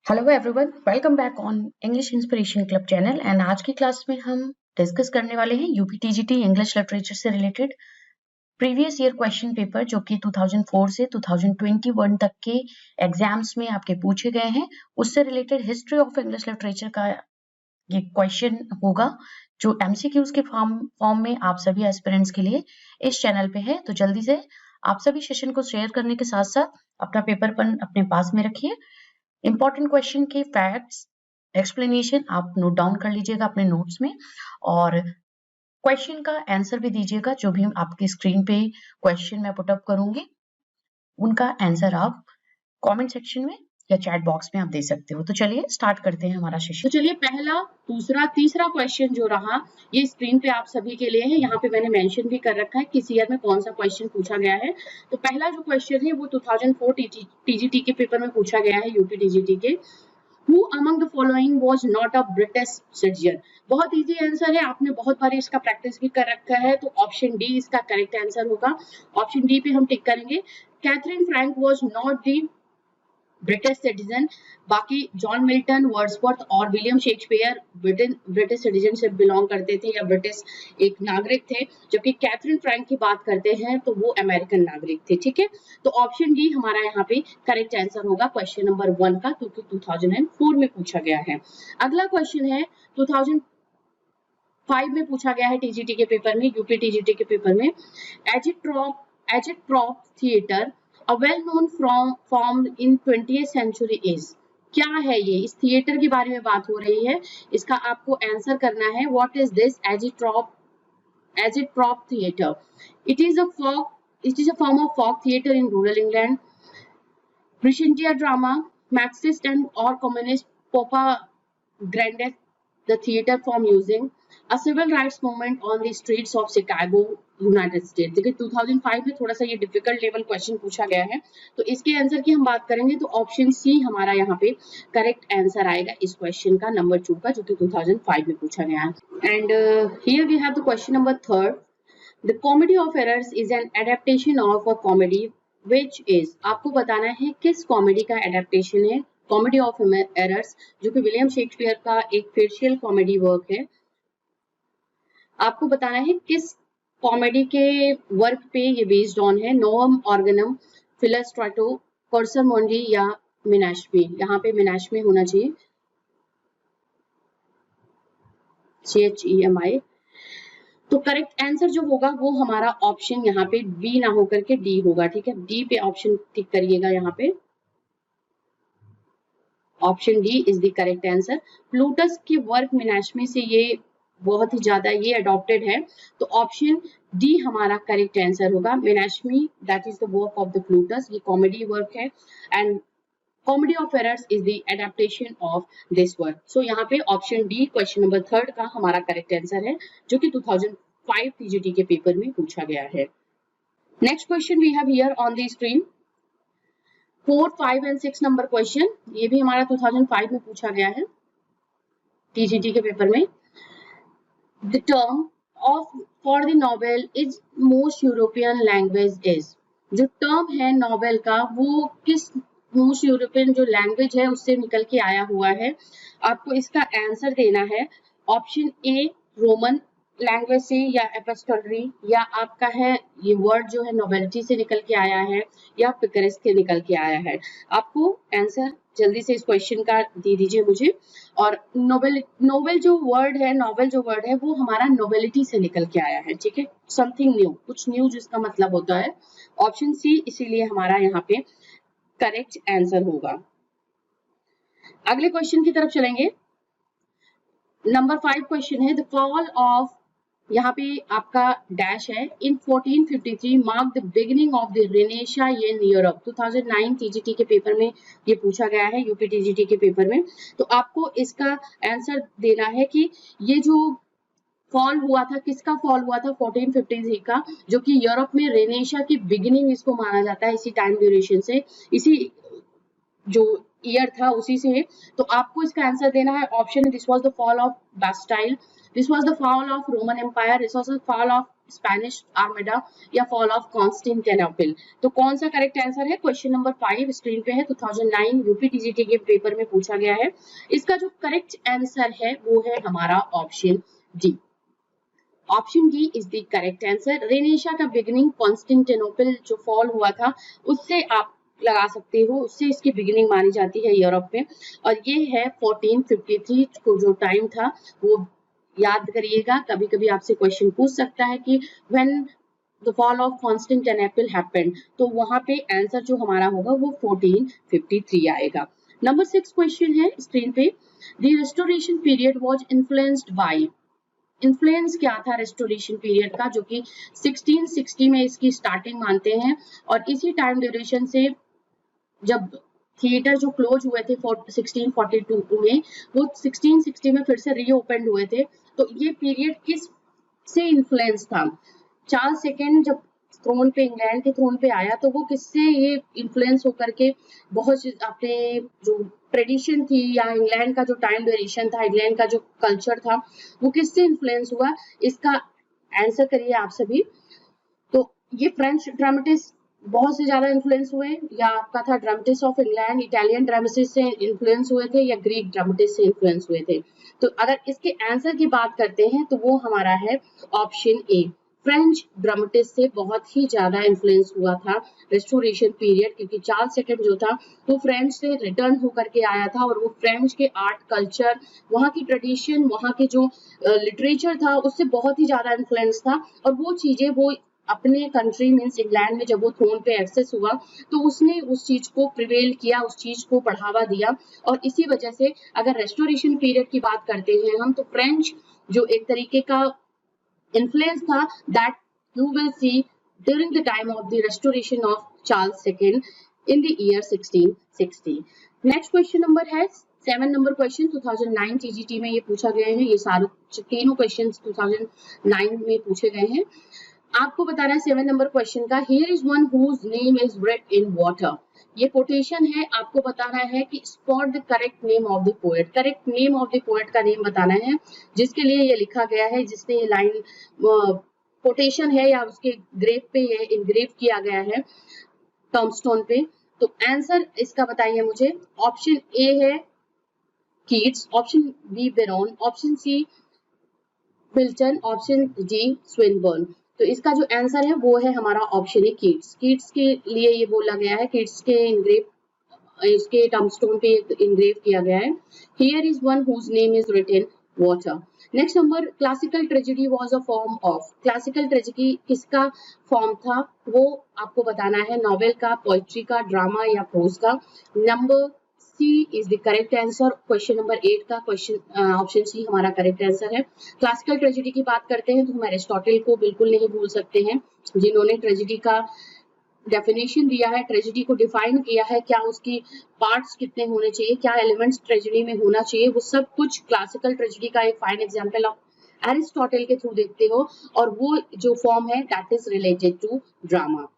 Hello everyone, welcome back on English inspiration club channel. And आज की class में हम डिस्कस करने वाले हैं यूपीटीजीटी इंग्लिश लिटरेचर से related previous year question paper जो कि 2004 से 2021 तक के एग्जाम्स में आपके पूछे गए हैं। उससे related history of English literature का ये क्वेश्चन होगा जो एमसीक्यूज के फॉर्म में आप सभी एस्पिरेंट्स के लिए इस चैनल पे है। तो जल्दी से आप सभी सेशन को शेयर करने के साथ साथ अपना पेपर पेन अपने पास में रखिए। इंपॉर्टेंट क्वेश्चन के फैक्ट्स एक्सप्लेनेशन आप नोट डाउन कर लीजिएगा अपने नोट्स में, और क्वेश्चन का आंसर भी दीजिएगा। जो भी आपकी स्क्रीन पे क्वेश्चन मैं पुटअप करूंगी उनका आंसर आप कमेंट सेक्शन में या चैट बॉक्स में आप दे सकते हो। तो चलिए स्टार्ट करते हैं हमारा सेशन। तो चलिए पहला, दूसरा, तीसरा क्वेश्चन जो रहा ये स्क्रीन पे आप सभी के लिए है। यहाँ पे मैंने मेंशन भी कर रखा है किस ईयर में कौन सा क्वेश्चन पूछा गया है। तो पहला जो क्वेश्चन है वो 2004 टीजीटी के पेपर में पूछा गया है, यूपी टीजीटी के। Who among the following was not a British citizen? बहुत इजी आंसर है, आपने बहुत बार इसका प्रैक्टिस भी कर रखा है। तो ऑप्शन डी इसका करेक्ट आंसर होगा। ऑप्शन डी पे हम टिक करेंगे। Catherine Frank was not the British citizen. बाकी जॉन मिल्टन, वर्ड्सवर्थ और William Shakespeare British citizenship belong करते थे या ब्रिटिश एक नागरिक थे, जबकि कैथरीन फ्रैंक की बात करते हैं तो वो अमेरिकन नागरिक थे। ठीक है, तो ऑप्शन डी हमारा यहाँ पे करेक्ट आंसर होगा क्वेश्चन नंबर 1 का, क्योंकि 2004 में पूछा गया है। अगला क्वेश्चन है 2005 में पूछा गया है टीजीटी के पेपर में, यूपी टीजीटी के पेपर में। एजिटप्रॉप theatre A well-known form in 20th century is, क्या है ये? इस थिएटर के बारे में बात हो रही है, इसका आपको आंसर करना है। What is this agitprop theater? It is a form of folk theater in rural England. Prescentia drama, Marxist and or communist propaganda, the theater form using a civil rights movement on the streets of Chicago, United state. देखिए 2005 में थोड़ा सा ये difficult level question पूछा गया है, तो इसके आंसर की हम बात करेंगे तो ऑप्शन सी हमारा यहाँ पे करेक्ट आंसर आएगा इस क्वेश्चन का, नंबर 2 का, जो कि 2005 में पूछा गया है। And here we have the question number 3। The comedy of errors is an adaptation of a comedy which is, आपको बताना है किस कॉमेडी का एडेप्टेशन है कॉमेडी ऑफ एरर्स, जो कि विलियम शेक्सपियर का एक फिक्शनल कॉमेडी वर्क है। आपको बताना है किस कॉमेडी के वर्क पे ये बेस्ड ऑन है। नोअम ऑर्गनम, फिलस्ट्राटो, कोर्सरमोंडी या मिनाश्मी। यहाँ पे मिनाश्मी होना चाहिए, CHEMI। तो करेक्ट आंसर जो होगा वो हमारा ऑप्शन यहाँ पे बी ना होकर के डी होगा। ठीक है, डी पे ऑप्शन टिक करिएगा। यहाँ पे option D is the correct answer. Plautus के वर्क मिनाश्मी से ये बहुत ही ज्यादा ये अडॉप्टेड है, तो ऑप्शन डी हमारा करेक्ट आंसर होगा। Menaechmi that is the work of the Plautus, ये कॉमेडी वर्क है, and comedy of errors is the adaptation of this work. So यहाँ पे ऑप्शन डी क्वेश्चन नंबर 3 का हमारा करेक्ट आंसर है, जो कि 2005 टीजीटी के पेपर में पूछा गया है। Next question we have here on the screen, 4, 5 and 6 number question. ये भी हमारा 2005 में पूछा गया है टीजीटी के पेपर में। The term for the novel is most European language is, जो टर्म है नॉवेल का वो किस मोस्ट यूरोपियन जो लैंग्वेज है उससे निकल के आया हुआ है। आपको इसका आंसर देना है। ऑप्शन ए रोमन लैंग्वेज से या एपिस्टोलरी, या आपका है ये वर्ड जो है नोवेलिटी से निकल के आया है या पिकरेस्ट से निकल के आया है। आपको आंसर जल्दी से इस क्वेश्चन का दे दीजिए मुझे। और नोवेल जो वर्ड है वो हमारा नोवेलिटी से निकल के आया है। ठीक है, समथिंग न्यू, कुछ न्यू जिसका मतलब होता है। ऑप्शन सी इसीलिए हमारा यहाँ पे करेक्ट आंसर होगा। अगले क्वेश्चन की तरफ चलेंगे। नंबर 5 क्वेश्चन है, द फॉल ऑफ, यहाँ पे आपका डैश है, इन 1453 mark the beginning of the renaissance in Europe. 2009 TGT के पेपर में ये पूछा गया है, यूपी टीजीटी के पेपर में। तो आपको इसका आंसर देना है कि ये जो फॉल हुआ था, किसका फॉल हुआ था 1453 का, जो कि यूरोप में रेनेसां की बिगिनिंग इसको माना जाता है, इसी टाइम ड्यूरेशन से, इसी जो ईयर था उसी से। तो आपको इसका आंसर देना है। Option this was the fall of Bastille, this was the fall of Roman Empire, this was the fall of Spanish armada या फॉल ऑफ कॉन्स्टेंटिनोपल। तो कौन सा करेक्ट आंसर है? क्वेश्चन नंबर 5 स्क्रीन पे है, 2009 यूपीटीजीटी के पेपर में पूछा गया है। इसका जो करेक्ट आंसर है वो है हमारा option D. Option D is the correct answer. Renaissance का बिगिनिंग कॉन्स्टेंटिनोपल जो फॉल हुआ था उससे आप लगा सकते हो, उससे इसकी बिगिनिंग मानी जाती है यूरोप में, और ये है 1453 को जो टाइम था वो याद करिएगा। कभी कभी आपसे क्वेश्चन पूछ सकता है कि when the fall of Constantinople happened, तो वहां पे आंसर जो हमारा होगा वो 1453 आएगा। नंबर 6 क्वेश्चन है स्क्रीन पे, the restoration period was influenced by. Influence क्या था रेस्टोरेशन पीरियड का, जो कि 1660 में इसकी स्टार्टिंग मानते हैं, और इसी टाइम ड्यूरेशन से जब थिएटर जो क्लोज हुए थे 1642 में, वो 1660 में फिर से रीओपन हुए थे। तो ये पीरियड किस से इन्फ्लुएंस था? चार्ल्स सेकेंड जब थ्रोन पे, इंग्लैंड के थ्रोन पे आया, तो वो किससे ये इन्फ्लुएंस होकर के बहुत अपने जो ट्रेडिशन थी या इंग्लैंड का जो टाइम ड्यूरेशन था, इंग्लैंड का जो कल्चर था, वो किससे इन्फ्लुएंस हुआ? इसका आंसर करिए आप सभी। तो ये फ्रेंच ड्रामेटिस्ट बहुत से ज्यादा इन्फ्लुएंस हुए, या आपका था dramatist of England, Italian dramatist से इन्फ्लुएंस हुए थे, या ग्रीक ड्रामेटिस्ट से इन्फ्लुएंस हुए थे? तो अगर इसके आंसर की बात करते हैं तो वो हमारा है ऑप्शन ए, फ्रेंच ड्रामेटिस्ट से बहुत ही ज्यादा इन्फ्लुएंस हुआ था रेस्टोरेशन पीरियड, क्योंकि चार्ल्स सेकंड जो था वो फ्रेंच से रिटर्न होकर के आया था, और वो फ्रेंच के आर्ट कल्चर, वहाँ की ट्रेडिशन, वहाँ के जो लिटरेचर था उससे बहुत ही ज्यादा इन्फ्लुएंस था, और वो चीजें वो अपने कंट्री मीन्स इंग्लैंड में जब वो थ्रोन पे एक्सेस हुआ तो उसने उस चीज को प्रिवेल किया, उस चीज को बढ़ावा दिया, और इसी वजह से अगर रेस्टोरेशन पीरियड की बात करते हैं हम, तो फ्रेंच जो एक तरीके का influence था that you will see during the time of the restoration of Charles II in the year 1660. Next question number है 7 नंबर क्वेश्चन, 2009 टीजीटी में ये पूछा गया है। ये सारे तीनों क्वेश्चंस 2009 में पूछे गए हैं। आपको बताना है 7 नंबर क्वेश्चन का, here is one whose name is writ in water. ये कोटेशन है, आपको बताना है कि spot the correct name of the poet. Correct name of the poet का नेम बताना है जिसके लिए ये लिखा गया है, जिसने ये लाइन कोटेशन है या उसके ग्रेव पे ये इनग्रेव किया गया है टॉमस्टोन पे। तो आंसर इसका बताइए मुझे। ऑप्शन ए है Keats, option B Byron, option C Milton, option D Swinburne. तो इसका जो आंसर है वो है हमारा ऑप्शन है कीट्स। कीट्स के लिए ये बोला गया है, कीट्स के इनग्रेव, इसके टॉमस्टोन पे इनग्रेव किया गया है, here is one whose name is written water. Next number, classical tragedy was a form of. Classical tragedy किसका फॉर्म था वो आपको बताना है, नॉवेल का, पोइट्री का, ड्रामा या प्रोज का। Number C is the correct answer. Question number 8 का क्वेश्चन ऑप्शन सी हमारा करेक्ट आंसर है। क्लासिकल ट्रेजेडी की बात करते हैं तो हम एरिस्टोटल को बिल्कुल नहीं भूल सकते हैं, जिन्होंने ट्रेजेडी का डेफिनेशन दिया है, ट्रेजेडी को डिफाइन किया है, क्या उसकी पार्ट्स कितने होने चाहिए, क्या एलिमेंट्स ट्रेजेडी में होना चाहिए, वो सब कुछ क्लासिकल ट्रेजेडी का एक फाइन एग्जांपल ऑफ एरिस्टोटल के थ्रू देखते हो, और वो जो फॉर्म है that is related to drama.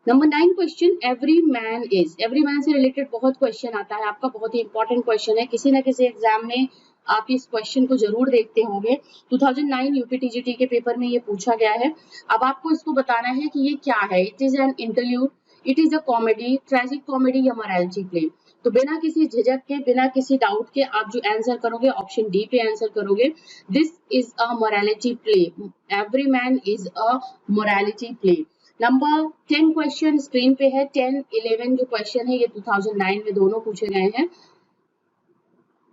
Number 9 question, every man is. Every man से रिलेटेड बहुत क्वेश्चन आता है आपका, बहुत ही इंपॉर्टेंट क्वेश्चन है, किसी ना किसी एग्जाम में आप इस क्वेश्चन को जरूर देखते होंगे। 2009 यूपीटीजीटी के पेपर में ये पूछा गया है। अब आपको इसको बताना है कि ये क्या है। It is N interlude, it is a comedy, tragic comedy या मोरालिटी प्ले। तो बिना किसी झिझक के, बिना किसी डाउट के आप जो आंसर करोगे ऑप्शन डी पे आंसर करोगे। This is a morality play, every man is a morality play. Number 10 question screen पे है। 10, 11 जो क्वेश्चन है ये 2009 में दोनों पूछे गए हैं।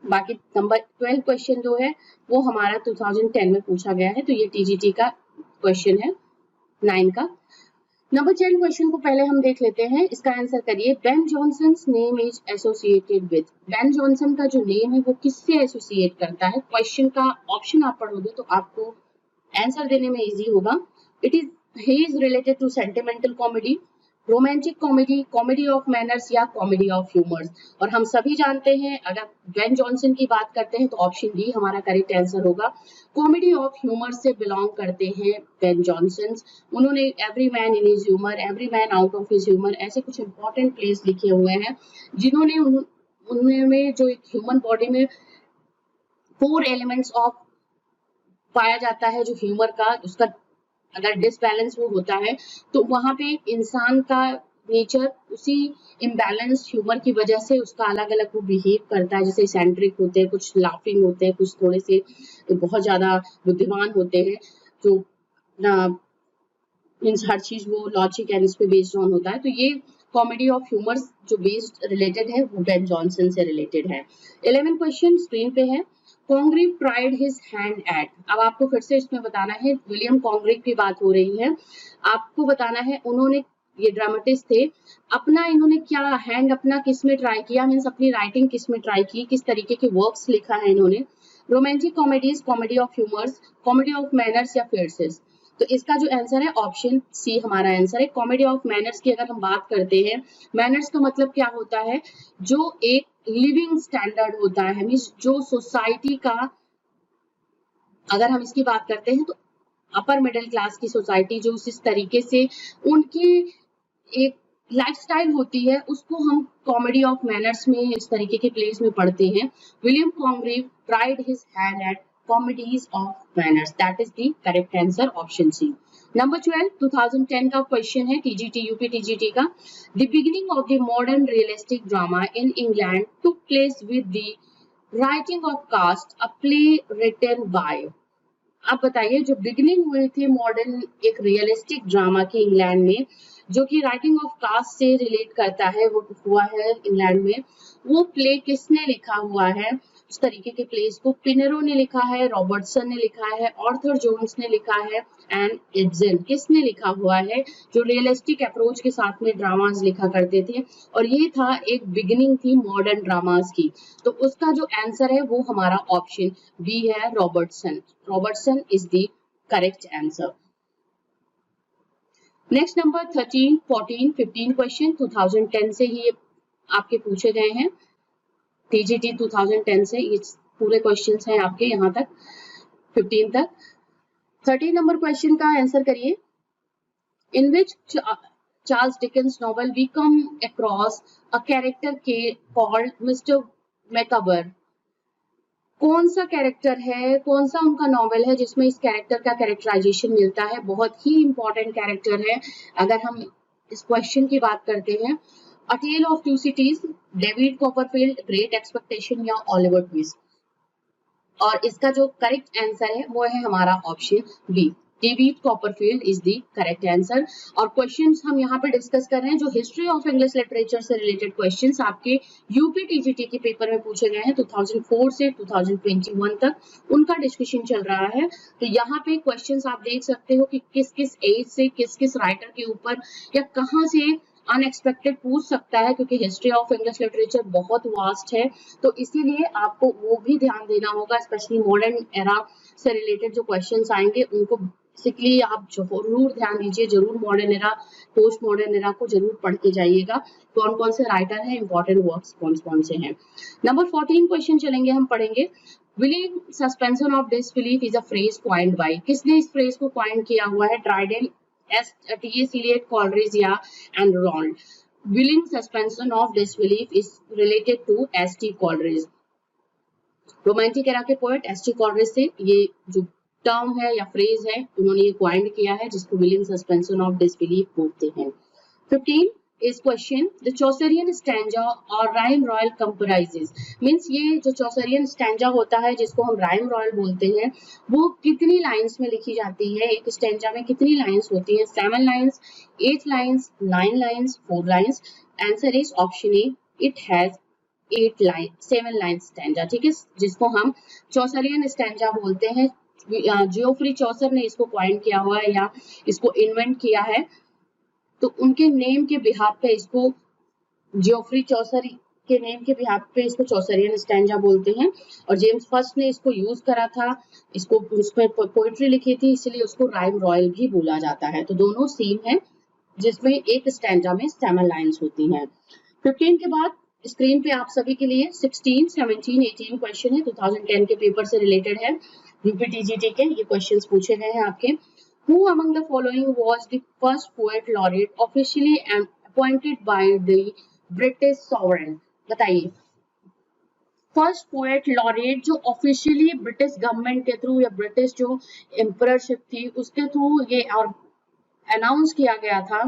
बाकी नंबर 12 क्वेश्चन जो है वो हमारा 2010 में पूछा गया है, तो ये टीजीटी का क्वेश्चन है 9 का। नंबर 10 क्वेश्चन को पहले हम देख लेते हैं, इसका आंसर करिए। Ben Jonson's name is associated with. Ben Jonson का जो नेम है वो किससे एसोसिएट करता है? क्वेश्चन का ऑप्शन आप पढ़ोगे तो आपको आंसर देने में इजी होगा। It is he is related to sentimental comedy, romantic comedy, comedy of manners या comedy of humors। और हम सभी जानते हैं, अगर बेन जॉनसन की बात करते हैं तो ऑप्शन डी हमारा करेक्ट आंसर होगा। कॉमेडी ऑफ ह्यूमर से बिलोंग करते हैं बेन जॉनसन। उन्होंने every man in his humour, every man out of his humour, ऐसे कुछ इंपॉर्टेंट प्लेस लिखे हुए हैं जिन्होंने उनमें जो एक ह्यूमन बॉडी में 4 एलिमेंट्स ऑफ पाया जाता है जो ह्यूमर का, उसका अगर डिसबैलेंस वो होता है तो वहां पे इंसान का नेचर उसी इम्बैलेंस ह्यूमर की वजह से उसका अलग अलग वो बिहेव करता है। जैसे इसेंट्रिक होते हैं, कुछ लाफिंग होते हैं, कुछ थोड़े से बहुत ज्यादा बुद्धिमान होते हैं, जो मीन्स हर चीज वो लॉजिक एंड इस पे बेस्ड ऑन होता है। तो ये कॉमेडी ऑफ ह्यूमर जो बेस्ड रिलेटेड है वो बेन जॉनसन से रिलेटेड है। 11 क्वेश्चन स्क्रीन पे है। Congreve tried his hand eight, अब आपको फिर से इसमें बताना है, विलियम कॉन्ग्रीव की बात हो रही है, आपको बताना है उन्होंने, ये ड्रामेटिस्ट थे, अपना इन्होंने क्या हैंड अपना किस में ट्राई किया, मीन्स अपनी राइटिंग किस में ट्राई की, किस तरीके के वर्क्स लिखा है इन्होंने। Romantic comedies, comedy of humours, comedy of manners या फेयर्सेस। तो इसका जो आंसर है ऑप्शन सी हमारा आंसर है। कॉमेडी ऑफ मैनर्स की अगर हम बात करते हैं, मैनर्स का मतलब क्या होता है, जो एक लिविंग स्टैंडर्ड होता है, मीन्स जो सोसाइटी का, अगर हम इसकी बात करते हैं तो अपर मिडिल क्लास की सोसाइटी जो इस तरीके से उनकी एक लाइफस्टाइल होती है, उसको हम कॉमेडी ऑफ मैनर्स में इस तरीके के प्लेस में पढ़ते हैं। William Congreve tried his hand at comedies of manners, that is the correct answer, option C. Number 12 2010 का क्वेश्चन है, टीजीटी यूपी टीजीटी का। The beginning of the modern realistic drama in England took place with the writing of Caste, a play written by. आप बताइए, जो beginning हुई थी modern एक रियलिस्टिक ड्रामा की इंग्लैंड में, जो कि राइटिंग ऑफ कास्ट से रिलेट करता है, वो हुआ है इंग्लैंड में, वो प्ले किसने लिखा हुआ है? उस तरीके के प्लेस को पिनेरो ने लिखा है, रॉबर्टसन ने लिखा है, ऑर्थर जोन्स ने लिखा है, एंड इब्सन किसने लिखा हुआ है, जो रियलिस्टिक अप्रोच के साथ में ड्रामास लिखा करते थे, और ये था एक बिगिनिंग थी मॉडर्न ड्रामास की। तो उसका जो आंसर है वो हमारा ऑप्शन बी है, Robertson. Robertson is the correct answer. Next number 13, 14, 15 question 2010 से ही आपके पूछे गए हैं, टीजीटी 2010 से ये पूरे क्वेश्चंस हैं आपके यहाँ तक 15 तक। 13 नंबर क्वेश्चन का आंसर करिए। In which Charles Dickens novel we come across a character के कॉल्ड मिस्टर मैकाबर। कौन सा कैरेक्टर है, कौन सा उनका नॉवेल है जिसमें इस कैरेक्टर का कैरेक्टराइजेशन मिलता है? बहुत ही इंपॉर्टेंट कैरेक्टर है। अगर हम इस क्वेश्चन की बात करते हैं, a tale of two cities, David Copperfield, great expectation या ओलिवर ट्विस्ट। और इसका जो करेक्ट आंसर है वो है हमारा option B, David Copperfield is the correct answer. और क्वेश्चंस हम यहाँ पे डिस्कस कर रहे हैं जो हिस्ट्री ऑफ इंग्लिश लिटरेचर से रिलेटेड क्वेश्चंस आपके यूपी टीजीटी के पेपर में पूछे गए हैं 2004 से 2021 तक, उनका डिस्कशन चल रहा है। तो यहाँ पे क्वेश्चंस आप देख सकते हो कि किस किस एज से किस किस राइटर के ऊपर या कहाँ से अनएक्सपेक्टेड पूछ सकता है, क्योंकि हिस्ट्री ऑफ इंग्लिश लिटरेचर बहुत वास्ट है, तो इसीलिए आपको वो भी ध्यान देना होगा, स्पेशली मॉडर्न एरा से रिलेटेड जो क्वेश्चंस आएंगे उनको बेसिकली आप जरूर ध्यान दीजिए, जरूर modern era, post modern era को जरूर पढ़ के जाइएगा, कौन कौन से राइटर हैं, इंपॉर्टेंट वर्क्स कौन कौन से हैं। नंबर 14 क्वेश्चन चलेंगे, हम पढ़ेंगे। Willing suspension of disbelief is a phrase coined bye, किसने इस फ्रेज को कॉइन किया हुआ है? Dryden, T.S. Eliot, Coleridge या and Ronald. Willing suspension of disbelief is related to S.T. Coleridge. Romantic era के पोएट एस टी कॉलरिज से ये जो टर्म है या फ्रेज है उन्होंने ये क्वाइंड किया है, जिसको विलिंग सस्पेंशन ऑफ डिसबिलीफ बोलते हैं। 15 is question, the Chaucerian stanza or rhyme royal comprises, means ये जो Chaucerian stanza होता है जिसको हम rhyme royal बोलते हैं, वो कितनी लाइंस में लिखी जाती है? एक स्टैंजा में कितनी लाइंस होती हैं? 7 lines, 8 lines, 9 lines, 4 lines. Answer is option A, it has 8 line, 7 line stanza, ठीक है, जिसको हम Chaucerian stanza बोलते हैं। जियोफ्री चौसर ने इसको क्वाइंड किया हुआ है या इसको इन्वेंट किया है, तो उनके नेम के बिहाफ पे इसको, जियोफ्री चौसर के नेम के बिहाफ पे इसको चौसरियन स्टैंजा बोलते हैं। और जेम्स फर्स्ट ने इसको यूज करा था, इसको उसमें पोइट्री लिखी थी, इसलिए उसको राइम रॉयल भी बोला जाता है। तो दोनों सेम है, जिसमें एक स्टैंजा में 7 लाइंस होती हैं। 15 के बाद स्क्रीन पे आप सभी के लिए 16, 17, 18 क्वेश्चन है, 2010 के पेपर से रिलेटेड है, यूपीटीजीटी के ये क्वेश्चंस पूछे गए हैं आपके। Who among the following was the first poet laureate officially appointed by the British sovereign? बताइए, फर्स्ट पोएट लॉरेट जो ऑफिशियली ब्रिटिश गवर्नमेंट के थ्रू या ब्रिटिश जो एम्पररशिप थी उसके थ्रू ये और अनाउंस किया गया था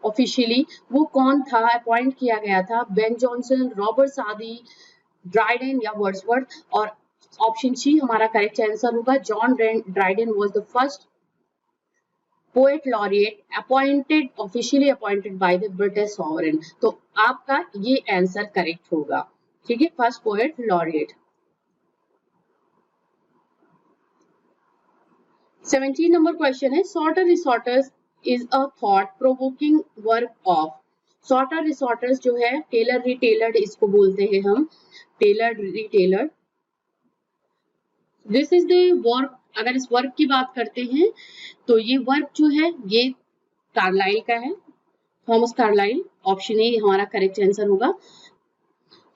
ऑफिशियली, वो कौन था, अपॉइंट किया गया था? Ben Jonson, Robert Southey, Dryden या वर्ड्सवर्थ। और ऑप्शन सी हमारा करेक्ट आंसर होगा, John Dryden was the first poet laureate appointed, officially appointed by the British sovereign. तो आपका ये आंसर करेक्ट होगा, ठीक है, first poet laureate. 17 number question है, Sartor Resartus is a thought provoking work of. Sartor Resartus जो है tailor retailored इसको बोलते हैं हम, tailored retailored. This is the work, अगर इस वर्क की बात करते हैं तो ये वर्क जो है ये कार्लाइल का है, थॉमस कार्लाइल। ऑप्शन ए हमारा करेक्ट आंसर होगा।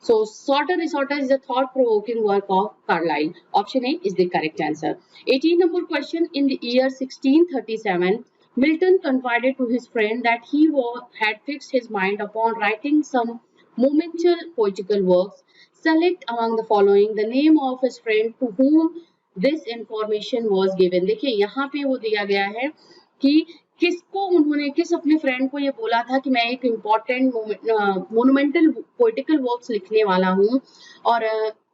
So, Sorter Resorter is a thought-provoking work of Carlyle. Option A is the correct answer. 18 number question. In the year 1637, Milton confided to his friend that he had fixed his mind upon writing some monumental poetical works. Select among the following the name of his friend to whom this information was given. देखिए यहाँ पे वो दिया गया है कि किसको उन्होंने, किस अपने फ्रेंड को ये बोला था कि मैं एक इम्पॉर्टेंट मोनुमेंटल पोइटिकल वर्क्स लिखने वाला हूँ। और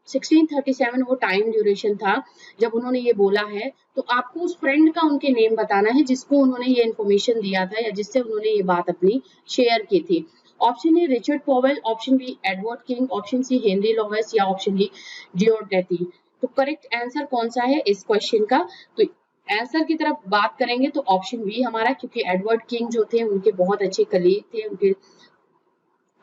1637 वो टाइम ड्यूरेशन था जब उन्होंने ये बोला है, तो आपको उस फ्रेंड का उनके नेम बताना है जिसको उन्होंने ये इन्फॉर्मेशन दिया था या जिससे उन्होंने ये बात अपनी शेयर की थी। Option A Richard Powell, option B Edward King, option C Henry Lawes या ऑप्शन डी डियोडेटी। तो करेक्ट आंसर कौन सा है इस क्वेश्चन का? तो आंसर की तरफ बात करेंगे तो ऑप्शन बी हमारा, क्योंकि एडवर्ड किंग जो थे उनके बहुत अच्छे कलीग थे, उनके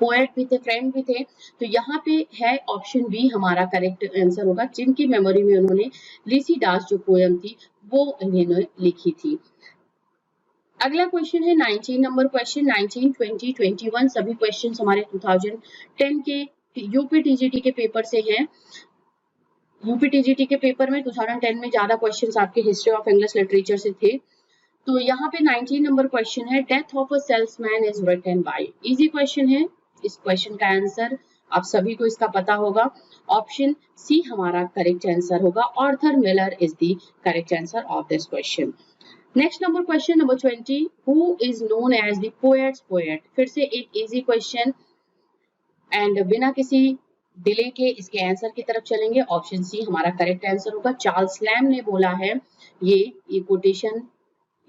पोएट भी थे, फ्रेंड भी थे। तो यहाँ पे है ऑप्शन बी हमारा करेक्ट आंसर होगा, जिनकी मेमोरी में उन्होंने लिसिडास जो पोएम थी वो इन्होंने लिखी थी। अगला क्वेश्चन है 19 नंबर क्वेश्चन। 19, 20, 21 सभी क्वेश्चन हमारे 2010 के यूपी टीजीटी के पेपर से हैं। यूपी टीजीटी के पेपर में 2010 में ज्यादा क्वेश्चंस आपके हिस्ट्री ऑफ इंग्लिश लिटरेचर से थे। तो यहाँ पे 19 नंबर क्वेश्चन है, death of a salesman is written by. Easy question है, इस क्वेश्चन का आंसर आप सभी को इसका पता होगा। ऑप्शन सी हमारा करेक्ट आंसर होगा, Arthur Miller is the correct answer of this question. Next number question number 20, who is known as the poet's poet. फिर से एक इजी क्वेश्चन एंड बिना किसी डिले के इसके आंसर की तरफ चलेंगे। ऑप्शन सी हमारा करेक्ट आंसर होगा, चार्ल्स लैम ने बोला है। ये कोटेशन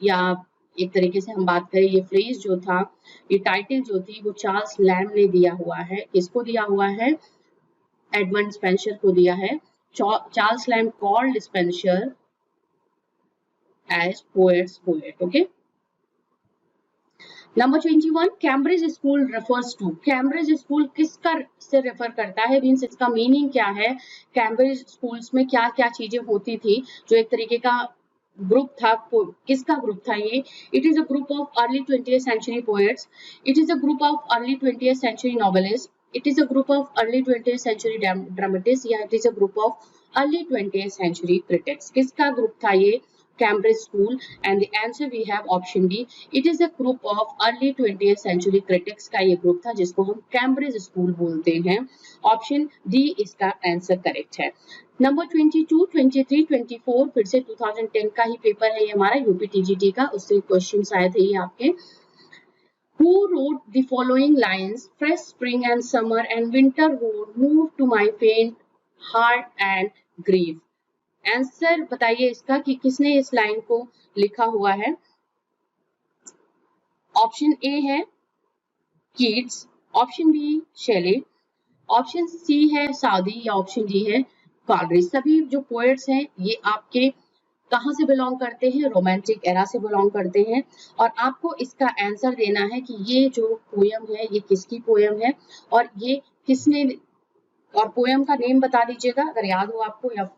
या एक तरीके से हम बात करें, ये फ्रेज जो था, ये टाइटल जो थी वो चार्ल्स लैम ने दिया हुआ है। किसको दिया हुआ है? एडमंड स्पेंसर को दिया है। Charles Lamb called Spenser as poet's poet. Okay, number 21, Cambridge school refers to. Cambridge school किसका से रेफर करता है, मीन्स इसका मीनिंग क्या है? कैम्ब्रिज स्कूल्स में क्या क्या चीजें होती थी, जो एक तरीके का ग्रुप था, किसका ग्रुप था ये? It is a group of early 20th century poets, it is a group of early 20th century novelist, it is a group of early 20th century dramatist, या it is a group of early 20th century critics. किसका group था ये Cambridge School? And the answer we have option D. It is a group of early 20th century critics का ये group था जिसको हम Cambridge School बोलते हैं। ऑप्शन D इसका आंसर करेक्ट है। नंबर 22, 23, 24 फिर से 2010 का ही पेपर है ये हमारा यूपी टीजीटी का, उससे क्वेश्चन आए थे ये आपके। Who wrote the following lines? Fresh spring and summer and winter would move to my faint heart and grief. Answer बताइए इसका कि किसने इस लाइन को लिखा हुआ है। ऑप्शन ए है Keats, option B Shelley, option C है साउदी या ऑप्शन डी है कॉलरिज। सभी जो पोएट्स हैं ये आपके कहाँ से बिलोंग करते हैं? रोमांटिक एरा से बिलोंग करते हैं। और आपको इसका आंसर देना है कि ये जो पोयम है ये किसकी पोयम है और ये किसने, और पोयम का नेम बता दीजिएगा अगर याद हो आपको या